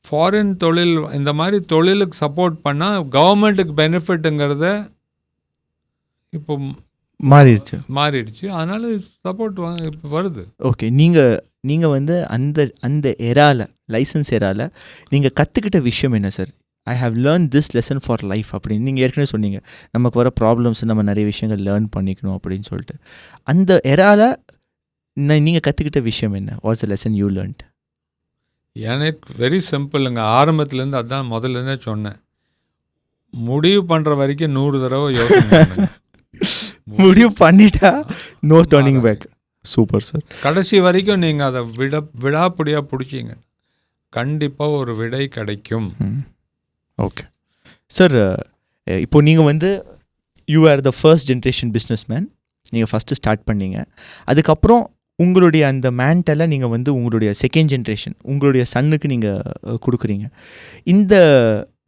S1: ஃபாரின் தொழில் இந்த மாதிரி தொழிலுக்கு சப்போர்ட் பண்ணால் கவர்மெண்ட்டுக்கு பெனிஃபிட்டுங்கிறத இப்போ மாறிடுச்சு. அதனால் சப்போர்ட் இப்போ வருது.
S2: ஓகே. நீங்கள் வந்து அந்த லைசன்ஸ் எரால நீங்கள் கற்றுக்கிட்ட விஷயம் என்ன sir? I have learn this lesson for life அப்படின்னு நீங்கள் ஏற்கனவே சொன்னீங்க. நமக்கு வர ப்ராப்ளம்ஸ் நம்ம நிறைய விஷயங்கள் லேர்ன் பண்ணிக்கணும் அப்படின்னு சொல்லிட்டு. அந்த எரால நீங்கள் கற்றுக்கிட்ட விஷயம் என்ன? What's the lesson you learned?
S1: எனக்கு வெரி சிம்பிளுங்க. ஆரம்பத்துலேருந்து அதுதான் முதல்லேருந்தே சொன்னேன். முடிவு பண்ணுற வரைக்கும் 100 தடவை யோசனை
S2: முடிவு பண்ணிட்டா no turning back. Super sir.
S1: கடைசி வரைக்கும் நீங்கள் அதை விடாப்பிடியாக பிடிச்சிங்க, கண்டிப்பாக ஒரு விடை கிடைக்கும்.
S2: Okay sir. இப்போ நீங்கள் வந்து you are the first generation business man. நீங்கள் ஃபஸ்ட்டு ஸ்டார்ட் பண்ணீங்க. அதுக்கப்புறம் உங்களுடைய அந்த மேண்டலை நீங்கள் வந்து உங்களுடைய செகண்ட் ஜென்ரேஷன் உங்களுடைய சன்னுக்கு நீங்கள் கொடுக்குறீங்க.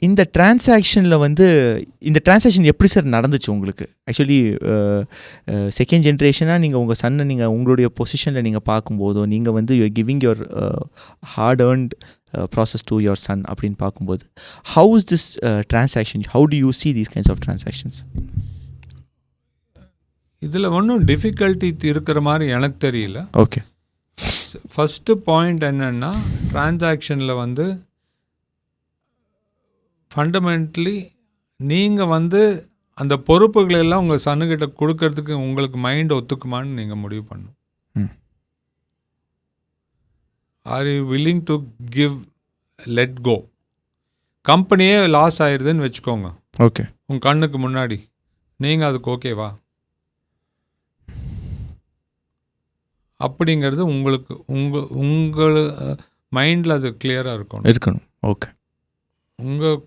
S2: இந்த டிரான்சாக்ஷனில் வந்து இந்த டிரான்சாக்ஷன் எப்படி சார் நடந்துச்சு உங்களுக்கு? ஆக்சுவலி செகண்ட் ஜென்ரேஷனாக நீங்கள் உங்கள் சன்னை நீங்கள் உங்களுடைய பொசிஷனில் நீங்கள் பார்க்கும்போதோ, நீங்கள் வந்து you giving your hard earned process to your son அப்படின்னு பார்க்கும்போது, how is this transaction? How do you see these kinds of transactions?
S1: இதில் ஒன்றும் டிஃபிகல்ட்டி இருக்கிற மாதிரி எனக்கு தெரியல.
S2: ஓகே.
S1: ஃபஸ்ட்டு பாயிண்ட் என்னென்னா, டிரான்சாக்ஷனில் வந்து ஃபண்டமெண்ட்லி நீங்கள் வந்து அந்த பொறுப்புகளெல்லாம் உங்கள் சன்னுக்கிட்ட கொடுக்கறதுக்கு உங்களுக்கு மைண்ட் ஒத்துக்குமான்னு நீங்கள் முடிவு பண்ணணும். Are you willing to give let go? கம்பெனியே லாஸ் ஆயிடுதுன்னு வச்சுக்கோங்க.
S2: ஓகே.
S1: உங்கள் கண்ணுக்கு முன்னாடி நீங்கள் அதுக்கு ஓகேவா? அப்படிங்கிறது உங்களுக்கு உங்கள் மைண்டில் அது கிளியராக இருக்கணும்.
S2: ஓகே.
S1: உங்கள்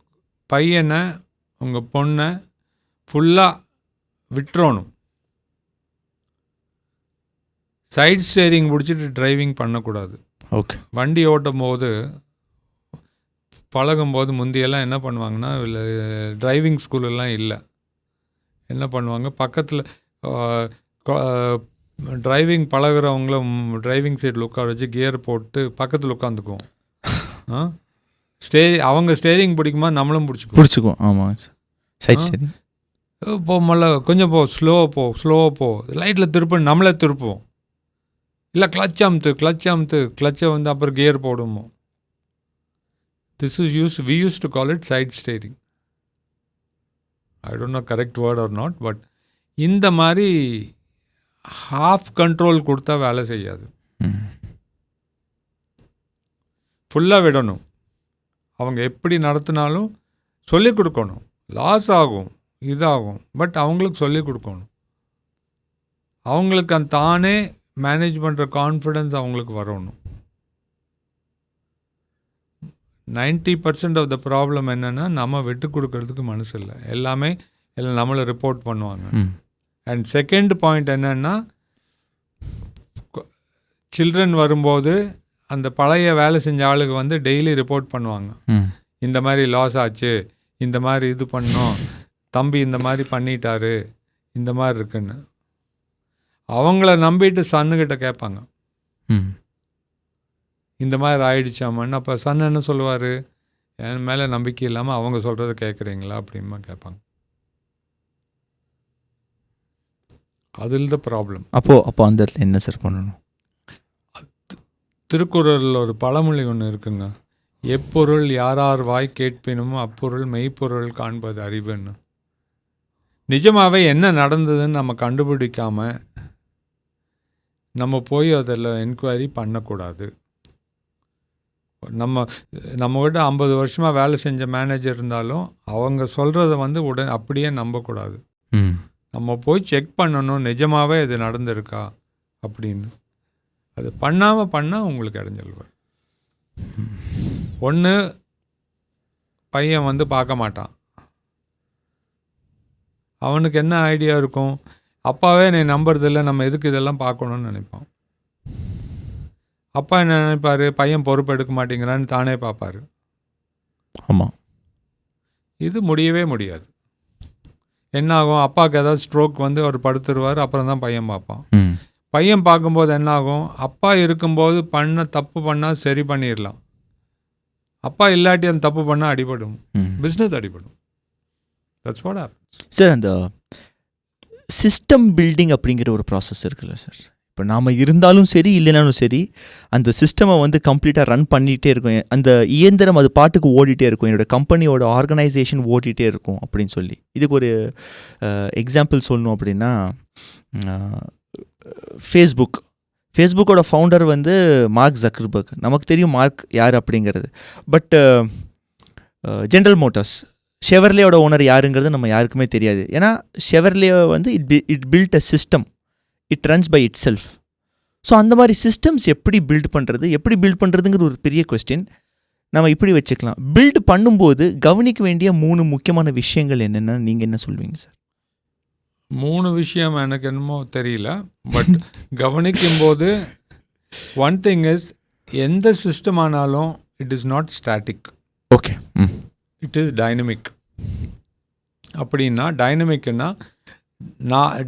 S1: பையனை உங்கள் பொண்ணை ஃபுல்லாக விட்டுறணும். சைட் ஸ்டேரிங் பிடிச்சிட்டு டிரைவிங் பண்ணக்கூடாது.
S2: ஓகே.
S1: வண்டி ஓட்டும் போது பழகும்போது முந்தியெல்லாம் என்ன பண்ணுவாங்கன்னா, டிரைவிங் ஸ்கூலெல்லாம் இல்லை, என்ன பண்ணுவாங்க, பக்கத்தில் டிரைவிங் பழகிறவங்கள டிரைவிங் சீட்டில் உட்கார வச்சு கியர் போட்டு பக்கத்தில் உட்காந்துக்குவோம். அவங்க ஸ்டேரிங் பிடிக்குமா, நம்மளும் பிடிச்சிக்குவோம்.
S2: ஆமாம். சைட் ஸ்டேரிங்
S1: கொஞ்சம் ஸ்லோவாக போ லைட்டில் திருப்பி நம்மளே திருப்புவோம். இல்லை கிளச் அமுத்து கிளச்சை வந்து அப்புறம் கியர் போடுவோம். This is we used to call it side steering. I don't know correct word or not, but இந்த மாதிரி ஹாஃப் கண்ட்ரோல் கொடுத்தா வேலை செய்யாது. ஃபுல்லாக விடணும். அவங்க எப்படி நடத்தினாலும் சொல்லிக் கொடுக்கணும். லாஸ் ஆகும், இதாகும், பட் அவங்களுக்கு சொல்லிக் கொடுக்கணும். அவங்களுக்கு அந்த தானே மேனேஜ் பண்ணுற கான்ஃபிடென்ஸ் அவங்களுக்கு வரணும். 90% ஆஃப் த ப்ராப்ளம் என்னென்னா நம்ம விட்டு கொடுக்கறதுக்கு மனசு இல்லை. எல்லாமே எல்லாம் நம்மளை ரிப்போர்ட் பண்ணுவாங்க. அண்ட் செகண்ட் பாயிண்ட் என்னென்னா, சில்ட்ரன் வரும்போது அந்த பழைய வேலை செஞ்ச ஆளுக்கு வந்து டெய்லி ரிப்போர்ட் பண்ணுவாங்க. இந்த மாதிரி லாஸ் ஆச்சு, இந்த மாதிரி இது பண்ணோம், தம்பி இந்த மாதிரி பண்ணிட்டாரு, இந்த மாதிரி இருக்குன்னு. அவங்கள நம்பிட்டு சன்னுக்கிட்ட கேட்பாங்க, இந்த மாதிரி ஆயிடுச்சாமான்னு. அப்போ சன் என்ன சொல்லுவார், என் மேலே நம்பிக்கை இல்லாமல் அவங்க சொல்கிறத கேட்குறீங்களா அப்படிமா கேட்பாங்க. அதில் தான் ப்ராப்ளம்.
S2: அப்போ அந்த இடத்துல என்ன சார் பண்ணணும்?
S1: திருக்குறளில் ஒரு பழமொழி ஒன்று இருக்குங்க, எப்பொருள் யாரார் வாய் கேட்பினுமோ அப்பொருள் மெய்ப்பொருள் காண்பது அறிவுன்னு. நிஜமாகவே என்ன நடந்ததுன்னு நம்ம கண்டுபிடிக்காமல் நம்ம போய் அதில் என்கொயரி பண்ணக்கூடாது. நம்மகிட்ட 50 வருஷமாக வேலை செஞ்ச மேனேஜர் இருந்தாலும் அவங்க சொல்கிறத வந்து உடனே அப்படியே நம்பக்கூடாது. நம்ம போய் செக் பண்ணணும், நிஜமாகவே இது நடந்திருக்கா அப்படின்னு. அது பண்ணால் உங்களுக்கு இடைஞ்சல் வரும். ஒன்று, பையன் வந்து பார்க்க மாட்டான். அவனுக்கு என்ன ஐடியா இருக்கும், அப்பாவே நீ நம்புறதில்ல, நம்ம எதுக்கு இதெல்லாம் பார்க்கணுன்னு நினைப்பான். அப்பா என்ன நினைப்பார், பையன் பொறுப்பு எடுக்க மாட்டேங்கிறான்னு தானே பார்ப்பார்.
S2: ஆமாம்,
S1: இது முடியவே முடியாது. என்ன ஆகும், அப்பாவுக்கு ஏதாவது ஸ்ட்ரோக் வந்து அவர் படுத்துருவார், அப்புறம் தான் பையன் பார்ப்பான். பையன் பார்க்கும்போது என்னாகும், அப்பா இருக்கும்போது தப்பு பண்ணால் சரி பண்ணிடலாம், அப்பா இல்லாட்டி அந்த தப்பு பண்ணால் அடிபடும், பிஸ்னஸ் அடிபடும். That's what happens.
S2: சார், அந்த சிஸ்டம் பில்டிங் அப்படிங்கிற ஒரு ப்ராசஸ் இருக்குல்ல சார், இப்போ நாம் இருந்தாலும் சரி இல்லைனாலும் சரி அந்த சிஸ்டமை வந்து கம்ப்ளீட்டாக ரன் பண்ணிகிட்டே இருக்கும். அந்த இயந்திரம் அது பாட்டுக்கு ஓடிட்டே இருக்கும், என்னோடய கம்பெனியோட ஆர்கனைசேஷன் ஓடிட்டே இருக்கும் அப்படின்னு சொல்லி. இதுக்கு ஒரு எக்ஸாம்பிள் சொல்லணும் அப்படின்னா, ஃபேஸ்புக்கோட ஃபவுண்டர் வந்து மார்க் ஜக்கர்பர்க். நமக்கு தெரியும் மார்க் யார் அப்படிங்கிறது. பட் ஜென்ரல் மோட்டார்ஸ், ஷெவர்லேயோட ஓனர் யாருங்கிறது நம்ம யாருக்குமே தெரியாது. ஏன்னா ஷெவர்லே வந்து it built a system, it runs by itself. So அந்த மாதிரி சிஸ்டம்ஸ் எப்படி பில்ட் பண்ணுறதுங்கிற ஒரு பெரிய கொஸ்டின். நம்ம இப்படி வச்சுக்கலாம், பில்ட் பண்ணும்போது கவனிக்க வேண்டிய 3 முக்கியமான விஷயங்கள் என்னென்னா நீங்கள் என்ன சொல்வீங்க சார்?
S1: 3 விஷயம் எனக்கு என்னமோ தெரியல, பட் கவனிக்கும்போது ஒன் திங் இஸ், எந்த சிஸ்டம் ஆனாலும் it is not static.
S2: Okay,
S1: it is dynamic. அப்படின்னா டைனமிக்னா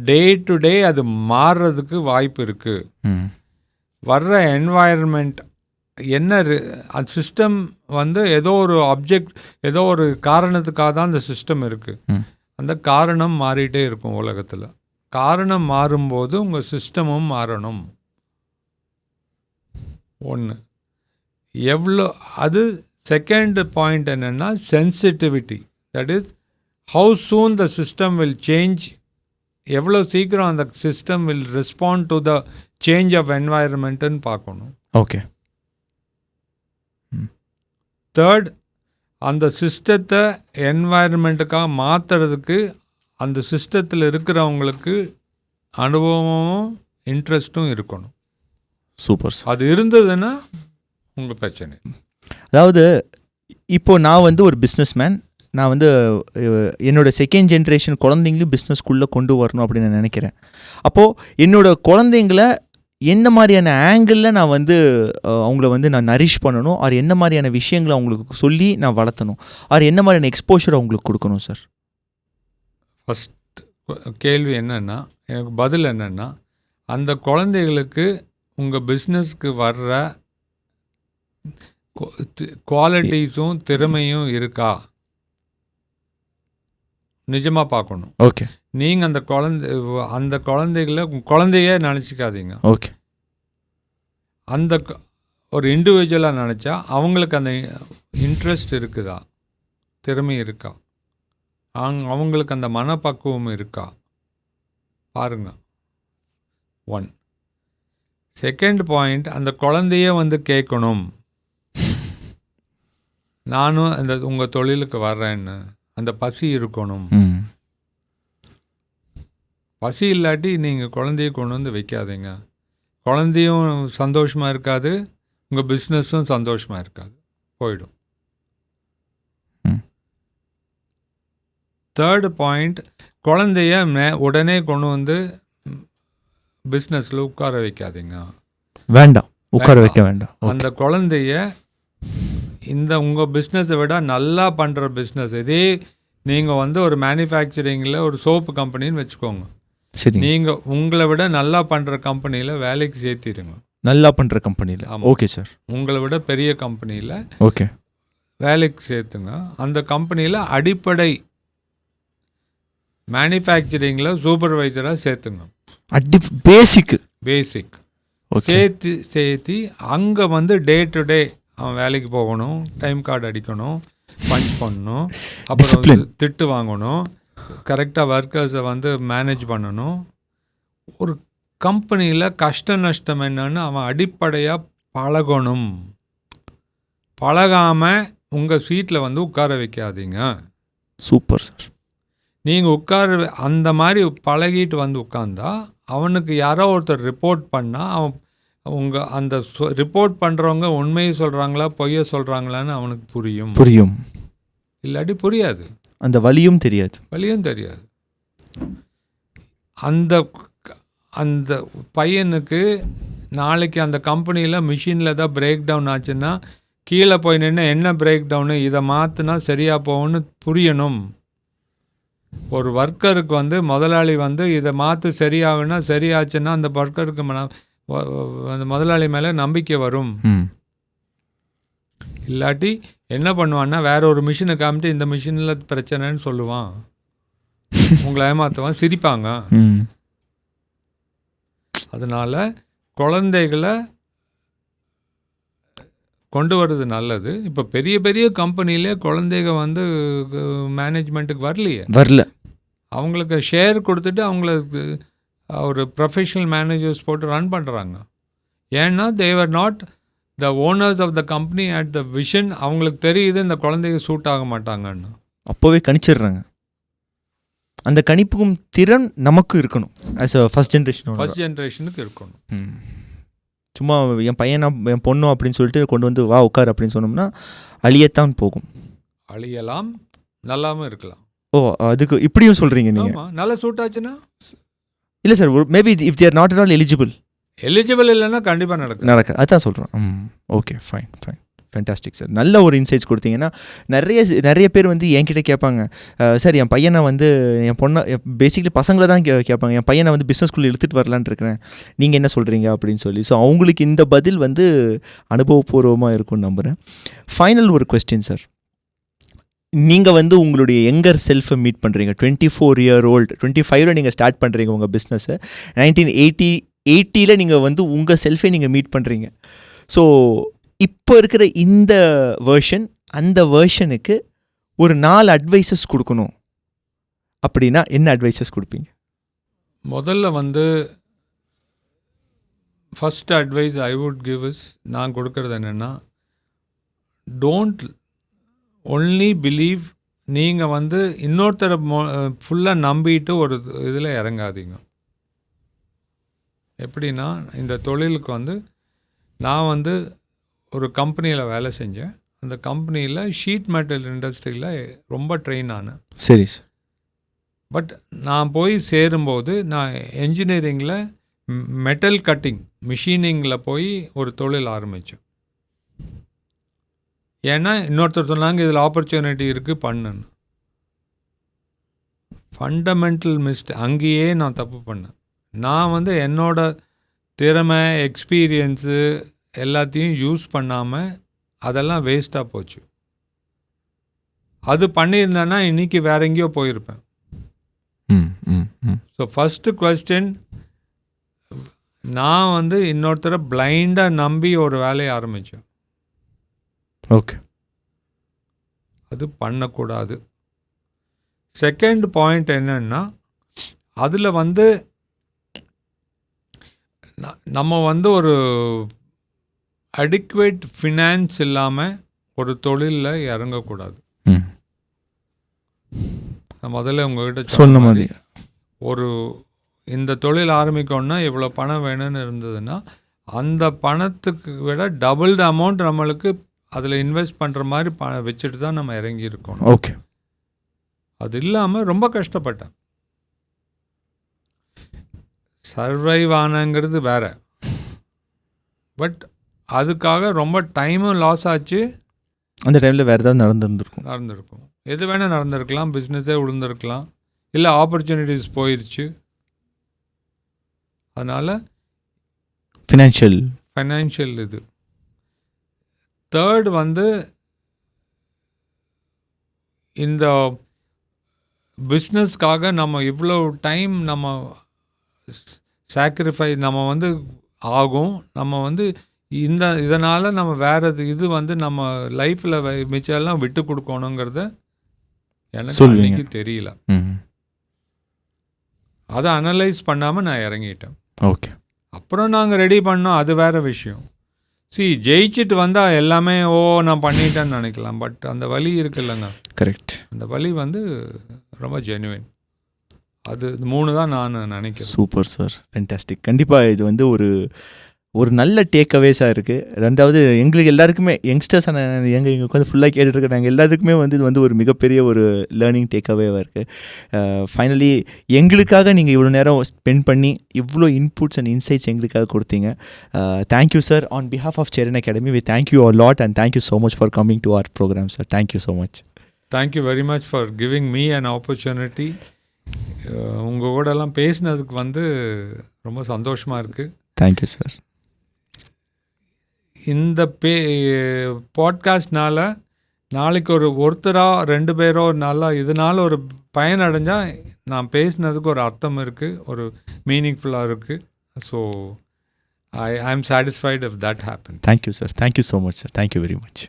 S1: டே டு டே அது மாறுறதுக்கு வாய்ப்பு இருக்குது. வர்ற என்வாயர்மெண்ட் என்ன, அந்த சிஸ்டம் வந்து ஏதோ ஒரு ஆப்ஜெக்ட், ஏதோ ஒரு காரணத்துக்காக தான் அந்த சிஸ்டம் இருக்குது. அந்த காரணம் மாறிட்டே இருக்கும் உலகத்தில். காரணம் மாறும்போது உங்கள் சிஸ்டமும் மாறணும். ஒன்று எவ்வளோ, அது செகண்ட் பாயிண்ட் என்னென்னா sensitivity. That is how soon the system will change, எவ்வளோ சீக்கிரம் அந்த system will respond to the change of என்வாயர்மெண்ட்டுன்னு பார்க்கணும்.
S2: ஓகே.
S1: தேர்ட், அந்த சிஸ்டத்தை என்வாயர்மெண்ட்டுக்காக மாற்றுறதுக்கு அந்த சிஸ்டத்தில் இருக்கிறவங்களுக்கு அனுபவமும் இன்ட்ரெஸ்ட்டும் இருக்கணும்.
S2: சூப்பர்.
S1: அது இருந்ததுன்னா உங்கள் பிரச்சனை.
S2: அதாவது இப்போது நான் வந்து ஒரு பிஸ்னஸ்மேன், நான் வந்து என்னோடய செகண்ட் ஜென்ரேஷன் குழந்தைங்களையும் பிஸ்னஸ்குள்ளே கொண்டு வரணும் அப்படின்னு நான் நினைக்கிறேன். அப்போது என்னோடய குழந்தைங்கள என்ன மாதிரியான ஆங்கிளில் நான் வந்து அவங்கள வந்து நான் நரிஷ் பண்ணணும், ஆர் என்ன மாதிரியான விஷயங்களை அவங்களுக்கு சொல்லி நான் வளர்த்தணும், ஆர் என்ன மாதிரியான எக்ஸ்போஷர் அவங்களுக்கு கொடுக்கணும் சார்?
S1: ஃபஸ்ட் கேள்வி என்னென்னா, எனக்கு பதில் என்னென்னா, அந்த குழந்தைகளுக்கு உங்கள் பிஸ்னஸ்க்கு வர்ற குவாலிட்டிஸும் திறமையும் இருக்கா நிஜமாக பார்க்கணும்.
S2: ஓகே.
S1: நீங்கள் அந்த குழந்தைகளை குழந்தையே நினச்சிக்காதீங்க.
S2: ஓகே.
S1: அந்த ஒரு இண்டிவிஜுவலாக நினச்சா அவங்களுக்கு அந்த இன்ட்ரெஸ்ட் இருக்குதா, திறமை இருக்கா, அவங்களுக்கு அந்த மனப்பக்குவம் இருக்கா பாருங்க. 1. செகண்ட் பாயிண்ட், அந்த குழந்தையே வந்து கேட்கணும். நானும் அந்த உங்கள் தொழிலுக்கு வர்றேன்னு அந்த பசி இருக்கணும். பசி இல்லாட்டி நீங்கள் குழந்தைய கொண்டு வந்து வைக்காதீங்க. குழந்தையும் சந்தோஷமாக இருக்காது, உங்கள் பிஸ்னஸும் சந்தோஷமாக இருக்காது, போயிடும். தேர்டு பாயிண்ட், குழந்தைய உடனே கொண்டு வந்து பிஸ்னஸில் உட்கார வைக்காதீங்க.
S2: வேண்டாம், உட்கார வைக்க வேண்டாம்.
S1: அந்த குழந்தைய இந்த உங்கள் பிஸ்னஸை விட நல்லா பண்ணுற பிஸ்னஸ், இதே நீங்கள் வந்து ஒரு மேனுஃபேக்சரிங்கில் ஒரு சோப்பு கம்பெனின்னு வச்சுக்கோங்க.
S2: சரி,
S1: நீங்கள் உங்களை விட நல்லா பண்ணுற கம்பெனியில் வேலைக்கு சேர்த்திடுங்க.
S2: நல்லா பண்ணுற கம்பெனியில். Okay sir.
S1: உங்களை விட பெரிய கம்பெனியில்
S2: ஓகே
S1: வேலைக்கு சேர்த்துங்க. அந்த கம்பெனியில் அடிப்படை மேனுஃபேக்சரிங்கில் சூப்பர்வைசராக சேர்த்துங்க. பேசிக் சேர்த்தி அங்கே வந்து டே டு டே அவன் வேலைக்கு போகணும், டைம் கார்டு அடிக்கணும், பஞ்ச் பண்ணணும், அப்புறம் திட்டு வாங்கணும், கரெக்டாக ஒர்க்கர்ஸை வந்து மேனேஜ் பண்ணணும். ஒரு கம்பெனியில் கஷ்ட நஷ்டம் என்னன்னு அவன் அடிப்படையாக பழகணும். பழகாமல் உங்கள் சீட்டில் வந்து உட்கார வைக்காதீங்க.
S2: Super sir.
S1: நீங்கள் அந்த மாதிரி பழகிட்டு வந்து உட்காந்தா அவனுக்கு யாரோ ஒருத்தர் ரிப்போர்ட் பண்ணால் அவன் அந்த ரிப்போர்ட் பண்ணுறவங்க உண்மையை சொல்கிறாங்களா பொய்யை சொல்கிறாங்களான்னு அவனுக்கு புரியும். இல்லாட்டி புரியாது.
S2: அந்த வலியும் தெரியாது.
S1: அந்த பையனுக்கு நாளைக்கு அந்த கம்பெனியில் மிஷினில் தான் பிரேக் டவுன் ஆச்சுன்னா கீழே போய் நின்று என்ன பிரேக் டவுனு, இதை மாற்றினா சரியாக போகும்னு புரியணும். ஒரு ஒர்க்கருக்கு வந்து முதலாளி வந்து இதை மாற்று சரியாகுன்னா சரியாச்சுன்னா அந்த ஒர்க்கருக்கு அந்த முதலாளி மேலே நம்பிக்கை வரும். இல்லாட்டி என்ன பண்ணுவான்னா வேற ஒரு மிஷினை காமிட்டு இந்த மிஷினில் பிரச்சனைன்னு சொல்லுவான், உங்களை ஏமாற்றுவான், சிரிப்பாங்க. அதனால குழந்தைகளை கொண்டு வர்றது நல்லது. இப்போ பெரிய பெரிய கம்பெனிலே குழந்தைங்க வந்து மேனேஜ்மெண்ட்டுக்கு வரல. அவங்களுக்கு ஷேர் கொடுத்துட்டு அவங்களுக்கு ஒரு ப்ரொஃபஷனல் மேனேஜர்ஸ் போட்டு ரன் பண்ணுறாங்க. ஏன்னா they're not the owners of the company at the vision. அவங்களுக்கு தெரியுது இந்த குழந்தைங்க சூட் ஆக மாட்டாங்கன்னு,
S2: அப்போவே கணிச்சிடுறாங்க. அந்த கணிப்புக்கும் திறன் நமக்கு இருக்கணும். ஆஸ் அ ஃபர்ஸ்ட் ஜென்ரேஷனுக்கு
S1: இருக்கணும்.
S2: சும்மா என் பையனா என் பொண்ணோ அப்படின்னு சொல்லிட்டு கொண்டு வந்து வா உட்கார் அப்படின்னு சொன்னோம்னா அழியத்தான் போகும்.
S1: அழியலாம், நல்லாவும் இருக்கலாம்.
S2: அதுக்கு இப்படியும் சொல்கிறீங்க நீங்கள்?
S1: நல்லா சூட் ஆச்சுன்னா
S2: இல்லை sir, maybe if there not at all eligible
S1: இல்லைன்னா கண்டிப்பாக
S2: நடக்க அதான் சொல்கிறேன். Okay, fine, fantastic sir. நல்ல ஒரு இன்சைட்ஸ் கொடுத்தீங்கன்னா நிறைய பேர் வந்து என்கிட்ட கேட்பாங்க, சார் என் பையனை வந்து என் பொண்ணை பேசிக்கலி பசங்களை தான் கேட்பாங்க, என் பையனை வந்து பிஸ்னஸ் ஸ்கூலில் எடுத்துகிட்டு வரலான்னு இருக்கிறேன், நீங்கள் என்ன சொல்கிறீங்க அப்படின்னு சொல்லி. ஸோ அவங்களுக்கு இந்த பதில் வந்து அனுபவபூர்வமாக இருக்கும்னு நம்புகிறேன். ஃபைனல் ஒரு கொஸ்டின் சார். நீங்கள் வந்து உங்களுடைய யங்கர் செல்ஃபை மீட் பண்ணுறீங்க. 24 year old 25 நீங்கள் ஸ்டார்ட் பண்ணுறீங்க உங்கள் பிஸ்னஸை. 1980 நீங்கள் வந்து உங்கள் செல்ஃபை நீங்கள் மீட் பண்ணுறீங்க. ஸோ இப்போ இருக்கிற இந்த வேர்ஷன் அந்த வேர்ஷனுக்கு ஒரு 4 அட்வைசஸ் கொடுக்கணும் அப்படின்னா என்ன அட்வைசஸ் கொடுப்பீங்க?
S1: முதல்ல வந்து first advice I would give is, நான் கொடுக்கறது என்னென்னா, டோன்ட் ஒன்லி பிலீவ். நீங்கள் வந்து இன்னொருத்தரை ஃபுல்லாக நம்பிட்டு ஒரு இதில் இறங்காதீங்க. எப்படின்னா, இந்த தொழிலுக்கு வந்து நான் வந்து ஒரு கம்பெனியில் வேலை செஞ்சேன். அந்த கம்பெனியில் ஷீட் மெட்டல் இண்டஸ்ட்ரியில் ரொம்ப ட்ரெயின் ஆனேன்.
S2: சரி சார்.
S1: பட் நான் போய் சேரும்போது நான் என்ஜினியரிங்கில் மெட்டல் கட்டிங் மிஷினிங்கில் போய் ஒரு தொழில் ஆரம்பித்தேன். ஏன்னா இன்னொருத்தர் சொன்னாங்க இதில் ஆப்பர்ச்சுனிட்டி இருக்குது பண்ணுன்னு. ஃபண்டமெண்டல் அங்கேயே நான் தப்பு பண்ணேன். நான் வந்து என்னோட திறமை எக்ஸ்பீரியன்ஸு எல்லாத்தையும் யூஸ் பண்ணாமல் அதெல்லாம் வேஸ்ட்டாக போச்சு. அது பண்ணியிருந்தேன்னா இன்றைக்கி வேற எங்கேயோ போயிருப்பேன். ஸோ ஃபஸ்ட்டு கொஸ்டின், நான் வந்து இன்னொருத்தரை பிளைண்டாக நம்பி ஒரு வேலையை ஆரம்பித்தேன்.
S2: ஓகே,
S1: அது பண்ணக்கூடாது. செகண்ட் பாயிண்ட் என்னன்னா, அதில் வந்து நம்ம வந்து ஒரு அடிக்குவேட் ஃபினான்ஸ் இல்லாமல் ஒரு தொழிலில் இறங்கக்கூடாது. நான் முதல்ல உங்ககிட்ட
S2: சொன்ன மாதிரி
S1: ஒரு இந்த தொழில் ஆரம்பிக்கணும்னா இவ்வளோ பணம் வேணும்னு இருந்ததுன்னா அந்த பணத்துக்கு விட டபுள் த அமௌண்ட் நம்மளுக்கு அதில் இன்வெஸ்ட் பண்ணுற மாதிரி வச்சுட்டு தான் நம்ம இறங்கி இருக்கணும்.
S2: ஓகே.
S1: அது இல்லாமல் ரொம்ப கஷ்டப்பட்டேன். சர்வைவ் ஆனங்கிறது வேற, பட் அதுக்காக ரொம்ப டைமும் லாஸ் ஆச்சு.
S2: அந்த டைமில் வேறு ஏதாவது நடந்திருக்கும்.
S1: எது வேணால் நடந்திருக்கலாம், பிஸ்னஸே விழுந்திருக்கலாம், இல்லை ஆப்பர்ச்சுனிட்டிஸ் போயிடுச்சு. அதனால் ஃபைனான்ஷியல் இது. தேர்ட் வந்து இந்த பிஸ்னஸ்க்காக நம்ம இவ்வளோ டைம் நம்ம சாக்ரிஃபைஸ் நம்ம வந்து ஆகும். நம்ம வந்து இதனால் நம்ம வேறு இது வந்து நம்ம லைஃப்பில் மிச்சம் விட்டு கொடுக்கணுங்கிறத எனக்கு அன்றைக்கி தெரியல. அதை அனலைஸ் பண்ணாமல் நான் இறங்கிட்டேன்.
S2: ஓகே.
S1: அப்புறம் நாங்கள் ரெடி பண்ணோம், அது வேறு விஷயம். ஜெயிச்சுட்டு வந்தால் எல்லாமே நான் பண்ணிட்டேன்னு நினைக்கலாம், பட் அந்த வலி இருக்குல்லங்க.
S2: கரெக்ட். அந்த
S1: வலி வந்து ரொம்ப ஜெனுவின். அது 3 தான் நான் நினைக்கிறேன்.
S2: Super sir, fantastic. கண்டிப்பாக இது வந்து ஒரு நல்ல டேக்அவேஸாக இருக்குது. ரெண்டாவது எங்களுக்கு எல்லாருக்குமே யங்ஸ்டர்ஸான எங்கள் உட்காந்து ஃபுல்லாக கேட்டுட்ருக்க நாங்கள் எல்லாத்துக்குமே வந்து இது வந்து ஒரு மிகப்பெரிய ஒரு லேர்னிங் டேக்அவேவாக இருக்குது. ஃபைனலி எங்களுக்காக நீங்கள் இவ்வளோ நேரம் ஸ்பெண்ட் பண்ணி இவ்வளோ இன்புட்ஸ் அண்ட் இன்சைட்ஸ் எங்களுக்காக கொடுத்தீங்க. Thank you sir. On behalf of Cheran Academy we thank you a lot and thank you so much for coming to our program sir. Thank you so much.
S1: Thank you very much for giving me an opportunity. உங்கள் கூடலாம் பேசினதுக்கு வந்து ரொம்ப சந்தோஷமாக இருக்குது.
S2: Thank you sir.
S1: இந்த பாட்காஸ்ட்னால் நாளைக்கு ஒருத்தரோ 2 பேரோ நல்லா இதனால் ஒரு பயனடைஞ்சால் நான் பேசினதுக்கு ஒரு அர்த்தம் இருக்குது, ஒரு மீனிங்ஃபுல்லாக இருக்குது. ஸோ ஐ ஆம் satisfied if that happen.
S2: Thank you sir. Thank you so much sir. Thank you very much.